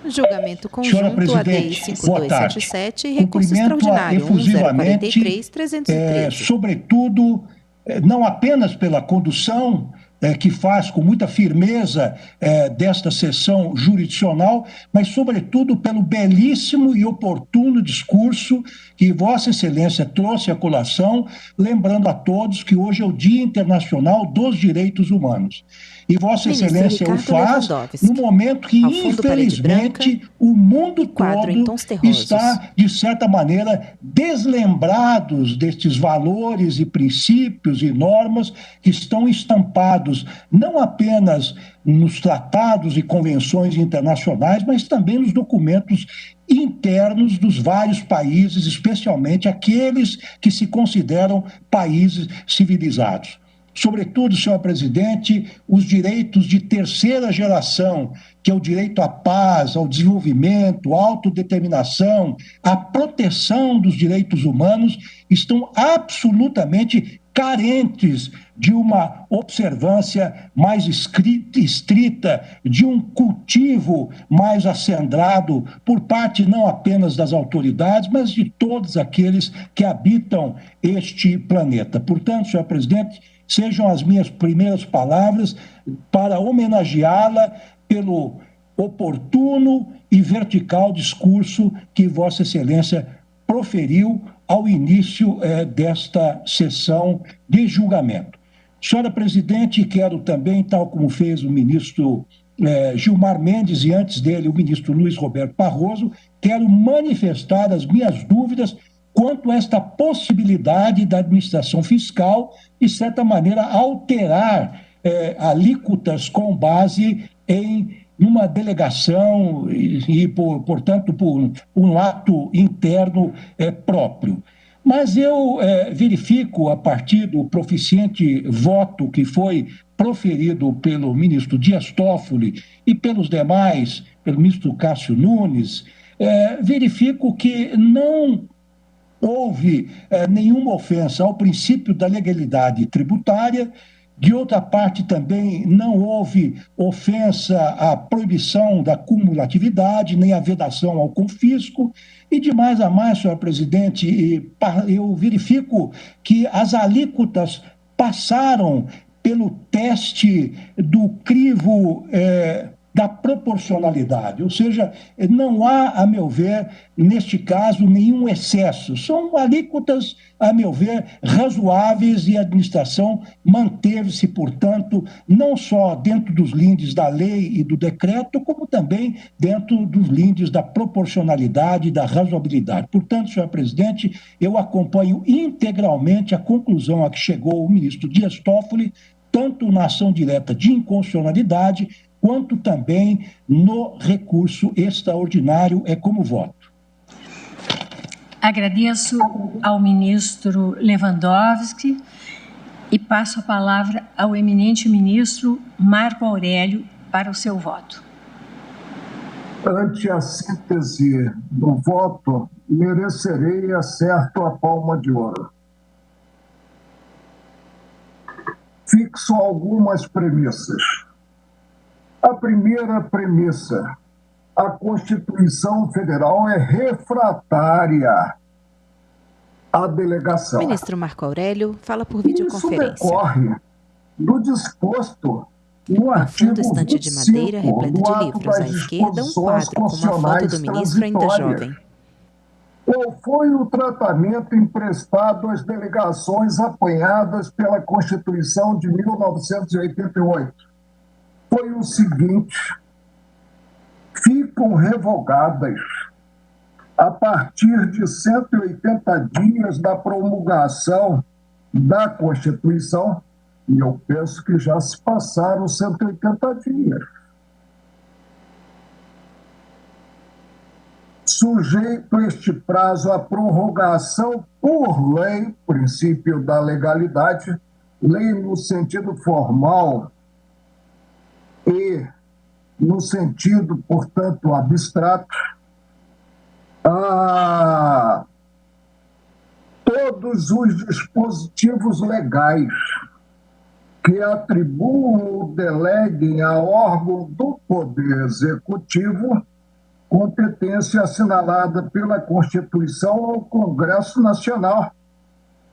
Speaker 3: Julgamento conjunto ADI 5277 e recurso extraordinário 1043-313.
Speaker 9: Sobretudo, não apenas pela condução que faz com muita firmeza desta sessão jurisdicional, mas, sobretudo, pelo belíssimo e oportuno discurso que Vossa Excelência trouxe à colação, lembrando a todos que hoje é o Dia Internacional dos Direitos Humanos. E Vossa Excelência o faz no momento que, infelizmente, o mundo todo está, de certa maneira, deslembrados destes valores e princípios e normas que estão estampados não apenas nos tratados e convenções internacionais, mas também nos documentos internos dos vários países, especialmente aqueles que se consideram países civilizados. Sobretudo, senhor presidente, os direitos de terceira geração, que é o direito à paz, ao desenvolvimento, à autodeterminação, à proteção dos direitos humanos, estão absolutamente carentes de uma observância mais estrita, de um cultivo mais acendrado por parte não apenas das autoridades, mas de todos aqueles que habitam este planeta. Portanto, senhor presidente, sejam as minhas primeiras palavras para homenageá-la pelo oportuno e vertical discurso que Vossa Excelência proferiu ao início desta sessão de julgamento. Senhora Presidente, quero também, tal como fez o ministro Gilmar Mendes e antes dele o ministro Luiz Roberto Barroso, quero manifestar as minhas dúvidas quanto a esta possibilidade da administração fiscal, de certa maneira, alterar alíquotas com base em uma delegação e portanto, por um ato interno próprio. Mas eu verifico, a partir do proficiente voto que foi proferido pelo ministro Dias Toffoli e pelos demais, pelo ministro Cássio Nunes, verifico que não houve nenhuma ofensa ao princípio da legalidade tributária. De outra parte, também não houve ofensa à proibição da cumulatividade, nem à vedação ao confisco. E de mais a mais, senhor presidente, eu verifico que as alíquotas passaram pelo teste do crivo da proporcionalidade, ou seja, não há, a meu ver, neste caso, nenhum excesso. São alíquotas, a meu ver, razoáveis e a administração manteve-se, portanto, não só dentro dos lindes da lei e do decreto, como também dentro dos lindes da proporcionalidade e da razoabilidade. Portanto, senhor presidente, eu acompanho integralmente a conclusão a que chegou o ministro Dias Toffoli, tanto na ação direta de inconstitucionalidade, quanto também no recurso extraordinário como voto.
Speaker 2: Agradeço ao ministro Lewandowski e passo a palavra ao eminente ministro Marco Aurélio para o seu voto.
Speaker 10: Ante a síntese do voto, merecerei acerto a palma de ouro. Fixo algumas premissas. A primeira premissa: a Constituição Federal é refratária à delegação.
Speaker 3: Ministro Marco Aurélio fala por videoconferência.
Speaker 10: Isso decorre do disposto no artigo 25
Speaker 3: estante de madeira repleto de livros à esquerda, um quadro com uma foto do ministro ainda jovem.
Speaker 10: Qual foi o tratamento emprestado às delegações apanhadas pela Constituição de 1988? Foi o seguinte: ficam revogadas a partir de 180 dias da promulgação da Constituição, e eu penso que já se passaram 180 dias. Sujeito este prazo à prorrogação por lei, princípio da legalidade, lei no sentido formal e no sentido, portanto, abstrato, todos os dispositivos legais que atribuam ou deleguem a órgão do Poder Executivo competência assinalada pela Constituição ao Congresso Nacional,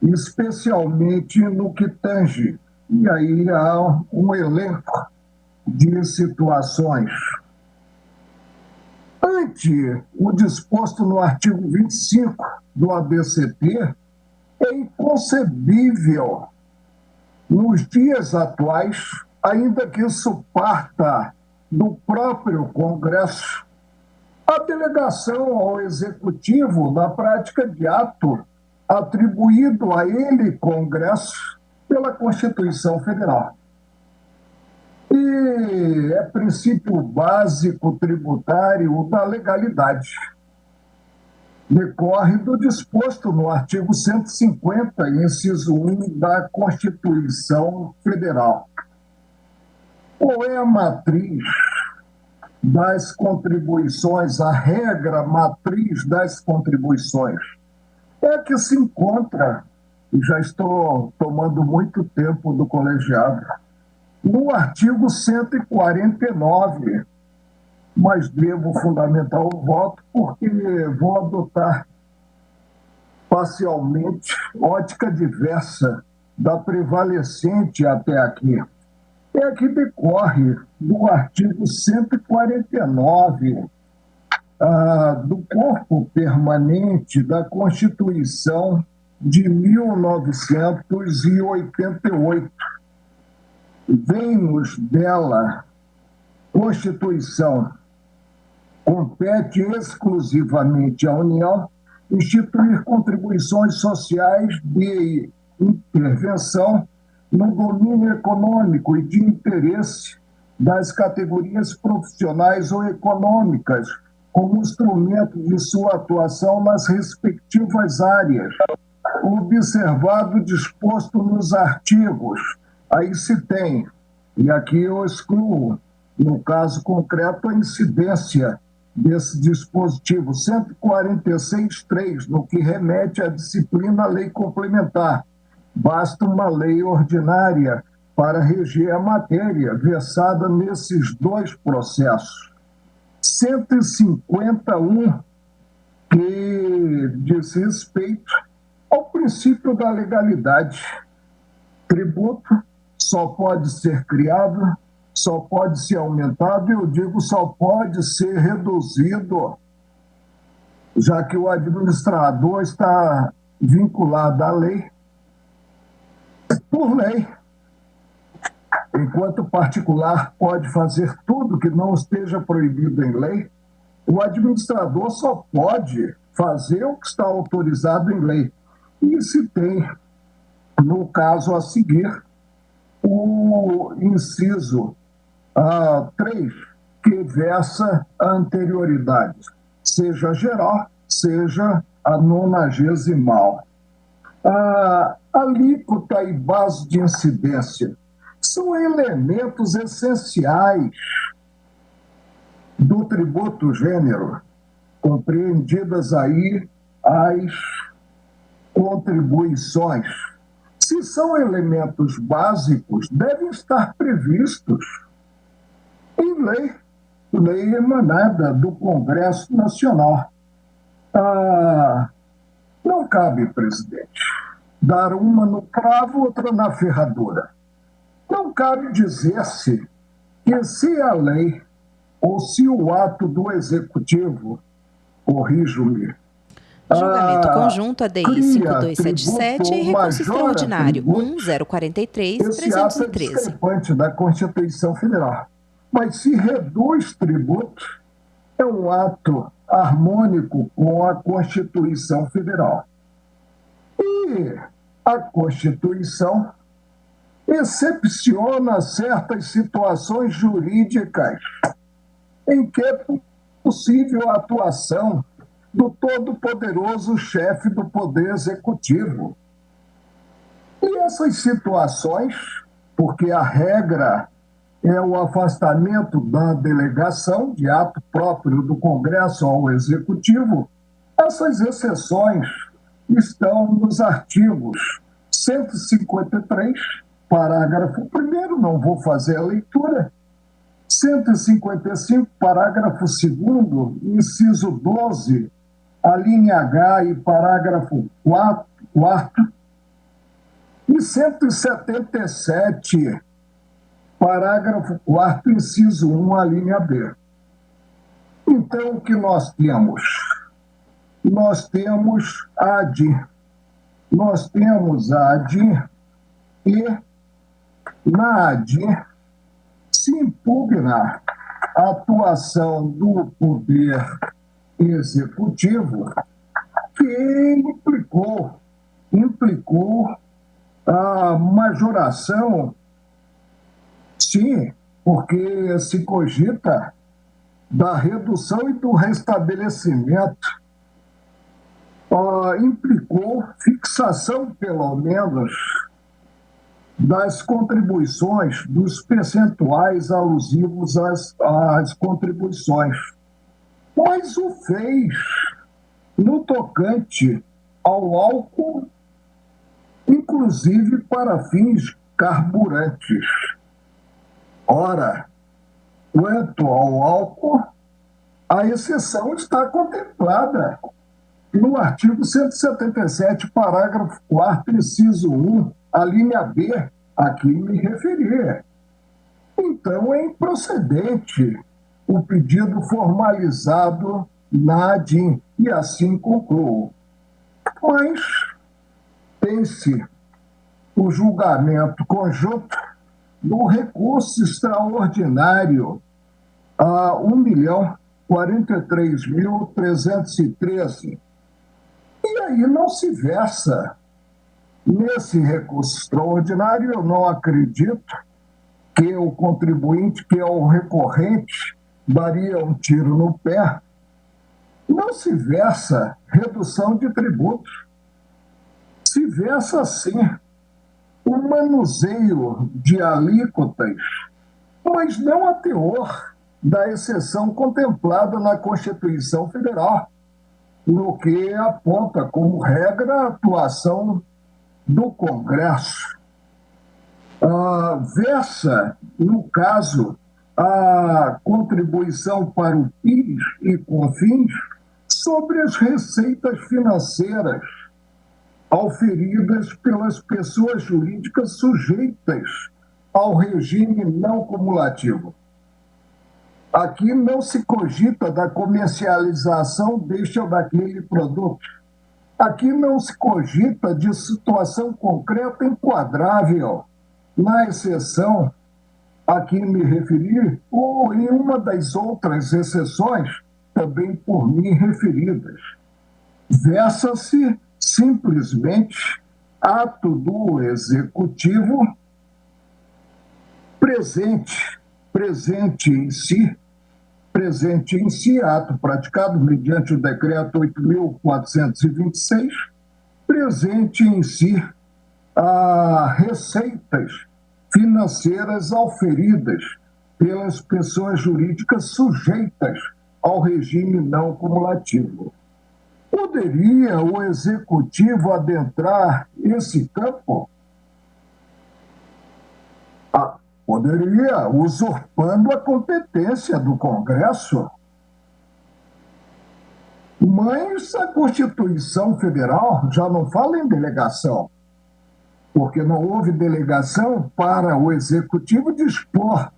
Speaker 10: especialmente no que tange e aí há um elenco de situações. Ante o disposto no artigo 25 do ABCP, é inconcebível, nos dias atuais, ainda que isso parta do próprio Congresso, a delegação ao Executivo na prática de ato atribuído a ele, Congresso, pela Constituição Federal. E é princípio básico tributário da legalidade. Decorre do disposto no artigo 150, inciso 1 da Constituição Federal. Qual é a matriz das contribuições, a regra matriz das contribuições? É a que se encontra, e já estou tomando muito tempo do colegiado, no artigo 149, mas devo fundamentar o voto porque vou adotar parcialmente ótica diversa da prevalecente até aqui. É que decorre do artigo 149 do corpo permanente da Constituição de 1988. Vem-nos dela, Constituição, compete exclusivamente à União instituir contribuições sociais de intervenção no domínio econômico e de interesse das categorias profissionais ou econômicas como instrumento de sua atuação nas respectivas áreas, observado o disposto nos artigos. Aí se tem, e aqui eu excluo, no caso concreto, a incidência desse dispositivo 146.3, no que remete à disciplina lei complementar. Basta uma lei ordinária para reger a matéria versada nesses dois processos. 151, que diz respeito ao princípio da legalidade. Tributo só pode ser criado, só pode ser aumentado, eu digo só pode ser reduzido, já que o administrador está vinculado à lei, por lei. Enquanto o particular pode fazer tudo que não esteja proibido em lei, o administrador só pode fazer o que está autorizado em lei. E se tem, no caso a seguir, o inciso 3, que versa a anterioridade, seja geral, seja a nonagesimal. A alíquota e base de incidência são elementos essenciais do tributo gênero, compreendidas aí as contribuições. Se são elementos básicos, devem estar previstos em lei emanada do Congresso Nacional. Não cabe, presidente, dar uma no cravo, outra na ferradura. Não cabe dizer-se que se a lei ou se o ato do Executivo, corrijo-me,
Speaker 3: Julgamento conjunto ADI 5277 e recurso extraordinário 1043-313.
Speaker 10: Esse ato é discrepante da Constituição Federal. Mas se reduz tributo, é um ato harmônico com a Constituição Federal. E a Constituição excepciona certas situações jurídicas em que é possível a atuação do todo-poderoso chefe do Poder Executivo. E essas situações, porque a regra é o afastamento da delegação de ato próprio do Congresso ao Executivo, essas exceções estão nos artigos 153, parágrafo 1º, não vou fazer a leitura, 155, parágrafo 2º, inciso 12, a linha H e parágrafo 4º, E 177, parágrafo 4º, inciso 1, a linha B. Então, o que nós temos? Nós temos a ADI. Nós temos a ADI e, na ADI, se impugna a atuação do Poder Executivo, que implicou a majoração, sim, porque se cogita da redução e do restabelecimento, implicou fixação, pelo menos, das contribuições, dos percentuais alusivos às contribuições. Mas o fez no tocante ao álcool, inclusive para fins carburantes. Ora, quanto ao álcool, a exceção está contemplada no artigo 177, parágrafo 4º, inciso 1, a linha B, a que me referi. Então, é improcedente o pedido formalizado na ADIM, e assim concluo. Mas tem-se o julgamento conjunto do recurso extraordinário a 1.043.313. E aí não se versa nesse recurso extraordinário. Eu não acredito que o contribuinte, que é o recorrente, daria um tiro no pé. Não se versa redução de tributos. Se versa, sim, o manuseio de alíquotas, mas não a teor da exceção contemplada na Constituição Federal, no que aponta como regra a atuação do Congresso. Versa, no caso, a contribuição para o PIS e COFINS sobre as receitas financeiras auferidas pelas pessoas jurídicas sujeitas ao regime não cumulativo. Aqui não se cogita da comercialização deste ou daquele produto. Aqui não se cogita de situação concreta enquadrável na exceção a que me referi ou em uma das outras exceções também por mim referidas. Versa-se simplesmente ato do Executivo presente em si, ato praticado mediante o decreto 8.426, presente em si receitas financeiras auferidas pelas pessoas jurídicas sujeitas ao regime não cumulativo. Poderia o Executivo adentrar esse campo? Poderia, usurpando a competência do Congresso. Mas a Constituição Federal já não fala em delegação, porque não houve delegação para o Executivo dispor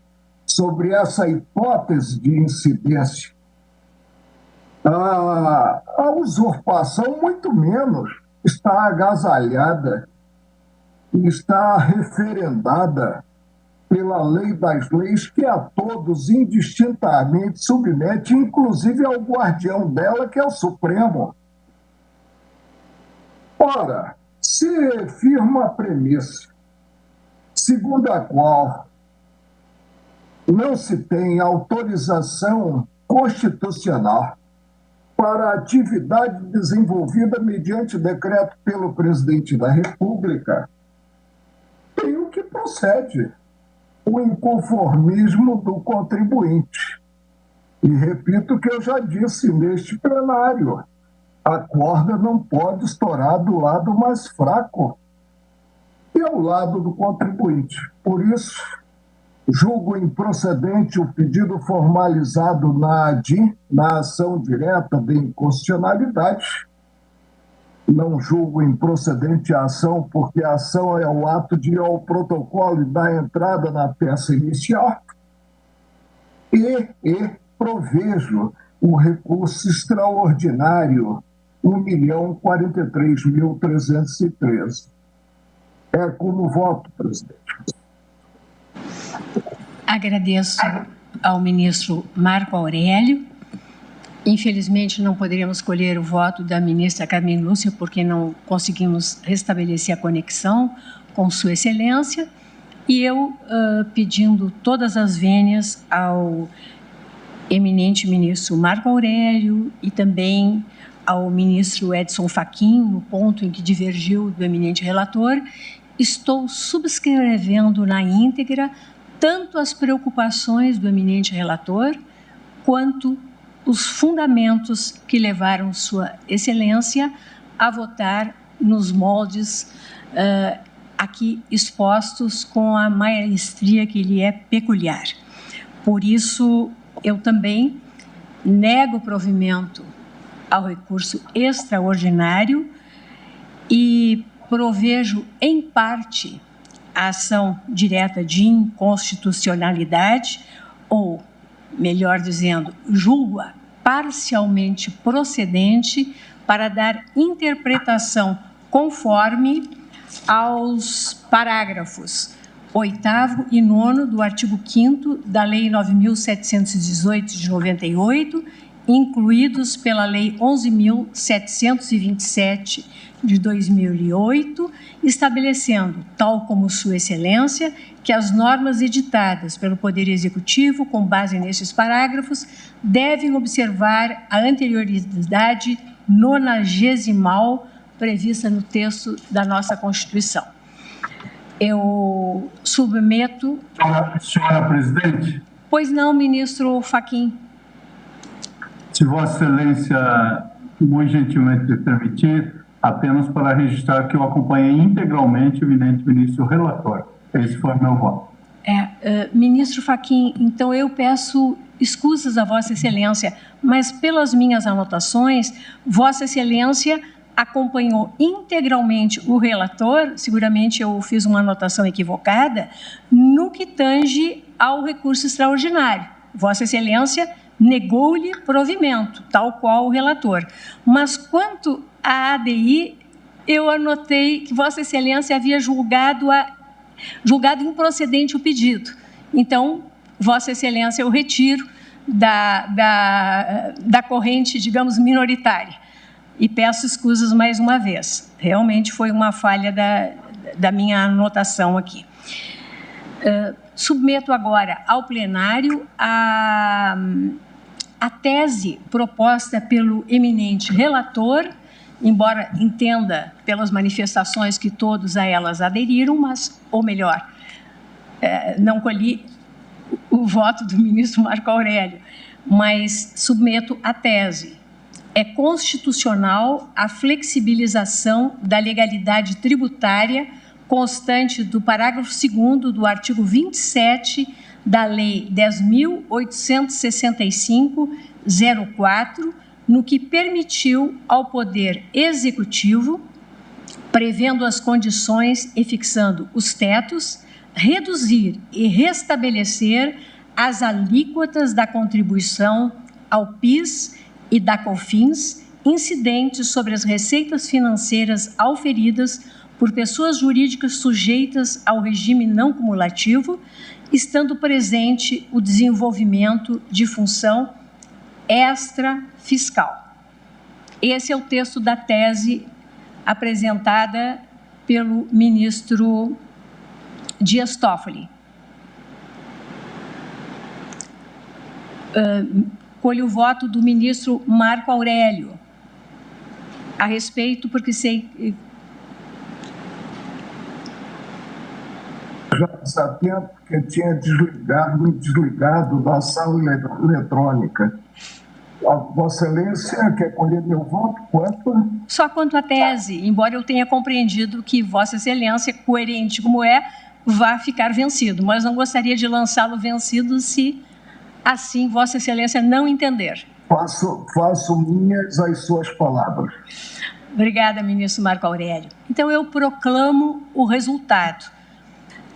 Speaker 10: sobre essa hipótese de incidência. A usurpação, muito menos, está agasalhada e está referendada pela lei das leis, que a todos indistintamente submete, inclusive ao guardião dela, que é o Supremo. Ora, se firma a premissa segundo a qual não se tem autorização constitucional para a atividade desenvolvida mediante decreto pelo presidente da República, tem o que procede: o inconformismo do contribuinte. E repito o que eu já disse neste plenário: a corda não pode estourar do lado mais fraco, que é o lado do contribuinte. Por isso, julgo improcedente o pedido formalizado na ADI, na ação direta de inconstitucionalidade, não julgo improcedente a ação, porque a ação é o ato de ir ao protocolo e dar entrada na peça inicial, e provejo o recurso extraordinário 1.043.313. É como voto, presidente.
Speaker 2: Agradeço ao ministro Marco Aurélio. Infelizmente, não poderíamos colher o voto da ministra Carmen Lúcia, porque não conseguimos restabelecer a conexão com Sua Excelência. E eu, pedindo todas as vênias ao eminente ministro Marco Aurélio e também ao ministro Edson Fachin, no ponto em que divergiu do eminente relator, estou subscrevendo na íntegra tanto as preocupações do eminente relator, quanto os fundamentos que levaram Sua Excelência a votar nos moldes aqui expostos com a maestria que lhe é peculiar. Por isso, eu também nego provimento ao recurso extraordinário e provejo, em parte, a ação direta de inconstitucionalidade, ou, melhor dizendo, julgo-a parcialmente procedente para dar interpretação conforme aos parágrafos 8º e 9º do artigo 5º da Lei 9.718 de 98, incluídos pela Lei 11.727 de 2008, estabelecendo, tal como Sua Excelência, que as normas editadas pelo Poder Executivo, com base nesses parágrafos, devem observar a anterioridade 90ª prevista no texto da nossa Constituição. Eu submeto...
Speaker 6: Senhora presidente?
Speaker 2: Pois não, ministro Fachin.
Speaker 6: Se Vossa Excelência muito gentilmente me permitir, apenas para registrar que eu acompanhei integralmente o eminente ministro relator. Esse foi o meu voto.
Speaker 2: Ministro Fachin, então eu peço escusas a Vossa Excelência, mas pelas minhas anotações, Vossa Excelência acompanhou integralmente o relator, seguramente eu fiz uma anotação equivocada, no que tange ao recurso extraordinário. Vossa Excelência negou-lhe provimento, tal qual o relator. Mas quanto à ADI, eu anotei que Vossa Excelência havia julgado improcedente o pedido. Então, Vossa Excelência, eu retiro da corrente, digamos, minoritária. E peço escusas mais uma vez. Realmente foi uma falha da minha anotação aqui. Submeto agora ao plenário a tese proposta pelo eminente relator, embora entenda pelas manifestações que todos a elas aderiram, mas, ou melhor, não colhi o voto do ministro Marco Aurélio, mas submeto a tese. É constitucional a flexibilização da legalidade tributária constante do parágrafo 2º do artigo 27 da Lei 10.865/04, no que permitiu ao Poder Executivo, prevendo as condições e fixando os tetos, reduzir e restabelecer as alíquotas da contribuição ao PIS e da COFINS incidentes sobre as receitas financeiras auferidas por pessoas jurídicas sujeitas ao regime não cumulativo, estando presente o desenvolvimento de função extrafiscal. Esse é o texto da tese apresentada pelo ministro Dias Toffoli. Colho o voto do ministro Marco Aurélio a respeito, porque sei...
Speaker 10: Já há tempo que tinha desligado da sala eletrônica. A Vossa Excelência quer colher meu voto? Quanto?
Speaker 2: Só quanto à tese, embora eu tenha compreendido que Vossa Excelência, coerente como é, vai ficar vencido, mas não gostaria de lançá-lo vencido se assim Vossa Excelência não entender.
Speaker 10: Faço minhas as suas palavras.
Speaker 2: Obrigada, ministro Marco Aurélio. Então, eu proclamo o resultado.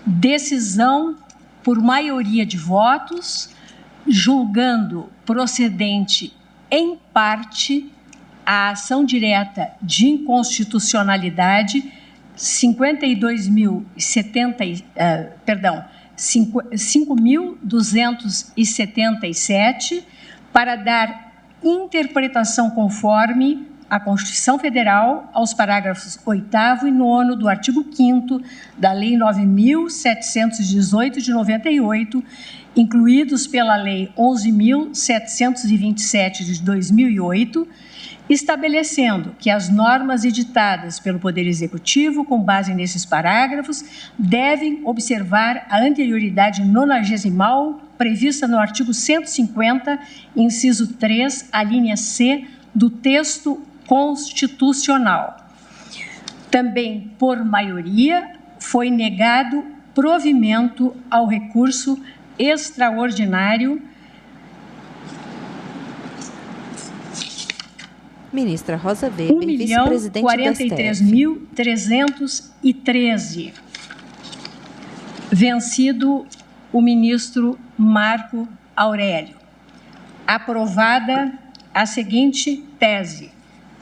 Speaker 2: Decisão por maioria de votos, julgando procedente, em parte, a ação direta de inconstitucionalidade 5.277, para dar interpretação conforme a Constituição Federal aos parágrafos 8º e 9º do artigo 5º da Lei 9.718 de 98, incluídos pela Lei 11.727 de 2008, estabelecendo que as normas editadas pelo Poder Executivo, com base nesses parágrafos, devem observar a anterioridade nonagesimal prevista no artigo 150, inciso 3, a linha C, do texto constitucional. Também, por maioria, foi negado provimento ao recurso extraordinário.
Speaker 3: Ministra Rosa Weber, vice-presidente do STF.
Speaker 2: 1.043.313. Vencido o ministro Marco Aurélio. Aprovada a seguinte tese: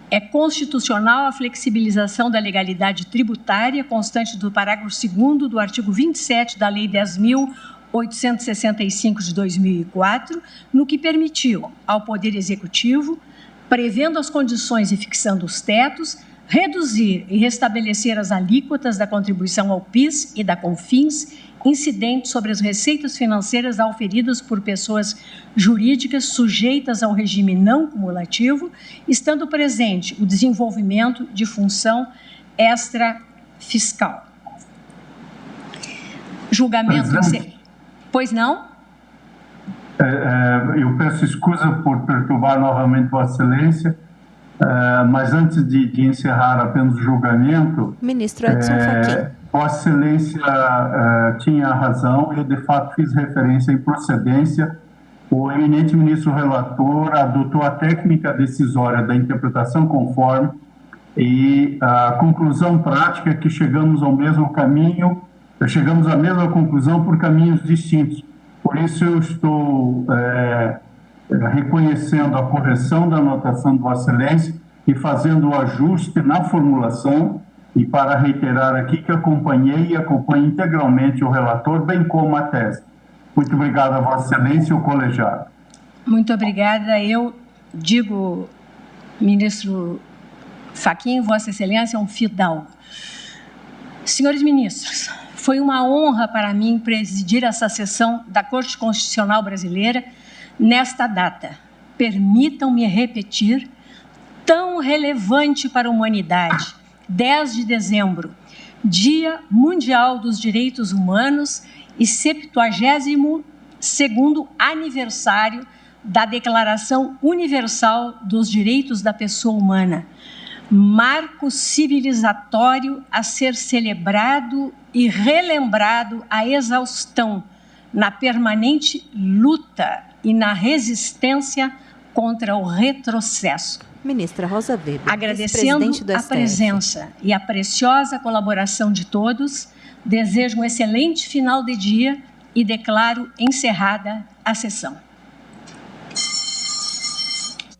Speaker 2: é constitucional a flexibilização da legalidade tributária constante do parágrafo 2º do artigo 27 da Lei 10.865 de 2004, no que permitiu ao Poder Executivo, prevendo as condições e fixando os tetos, reduzir e restabelecer as alíquotas da contribuição ao PIS e da CONFINS incidentes sobre as receitas financeiras auferidas por pessoas jurídicas sujeitas ao regime não cumulativo, estando presente o desenvolvimento de função extrafiscal. Julgamento... Pois não?
Speaker 6: Eu peço escusa por perturbar novamente Vossa Excelência, mas antes de encerrar apenas o julgamento...
Speaker 3: Ministro Edson Fachin.
Speaker 6: Vossa Excelência tinha razão, eu de fato fiz referência em procedência. O eminente ministro relator adotou a técnica decisória da interpretação conforme e a conclusão prática é que chegamos ao mesmo caminho, chegamos à mesma conclusão por caminhos distintos. Por isso eu estou reconhecendo a correção da anotação de Vossa Excelência e fazendo o ajuste na formulação, e para reiterar aqui que acompanhei e acompanho integralmente o relator, bem como a tese. Muito obrigado a Vossa Excelência e o colegiado.
Speaker 2: Muito obrigada. Eu digo, ministro Fachin, Vossa Excelência é um fidalgo. Senhores ministros, foi uma honra para mim presidir essa sessão da Corte Constitucional Brasileira nesta data. Permitam-me repetir, tão relevante para a humanidade, 10 de dezembro, Dia Mundial dos Direitos Humanos e 72º aniversário da Declaração Universal dos Direitos da Pessoa Humana, marco civilizatório a ser celebrado e relembrado à exaustão na permanente luta e na resistência contra o retrocesso.
Speaker 3: Ministra Rosa Weber,
Speaker 2: agradecendo a presença e a preciosa colaboração de todos, desejo um excelente final de dia e declaro encerrada a sessão.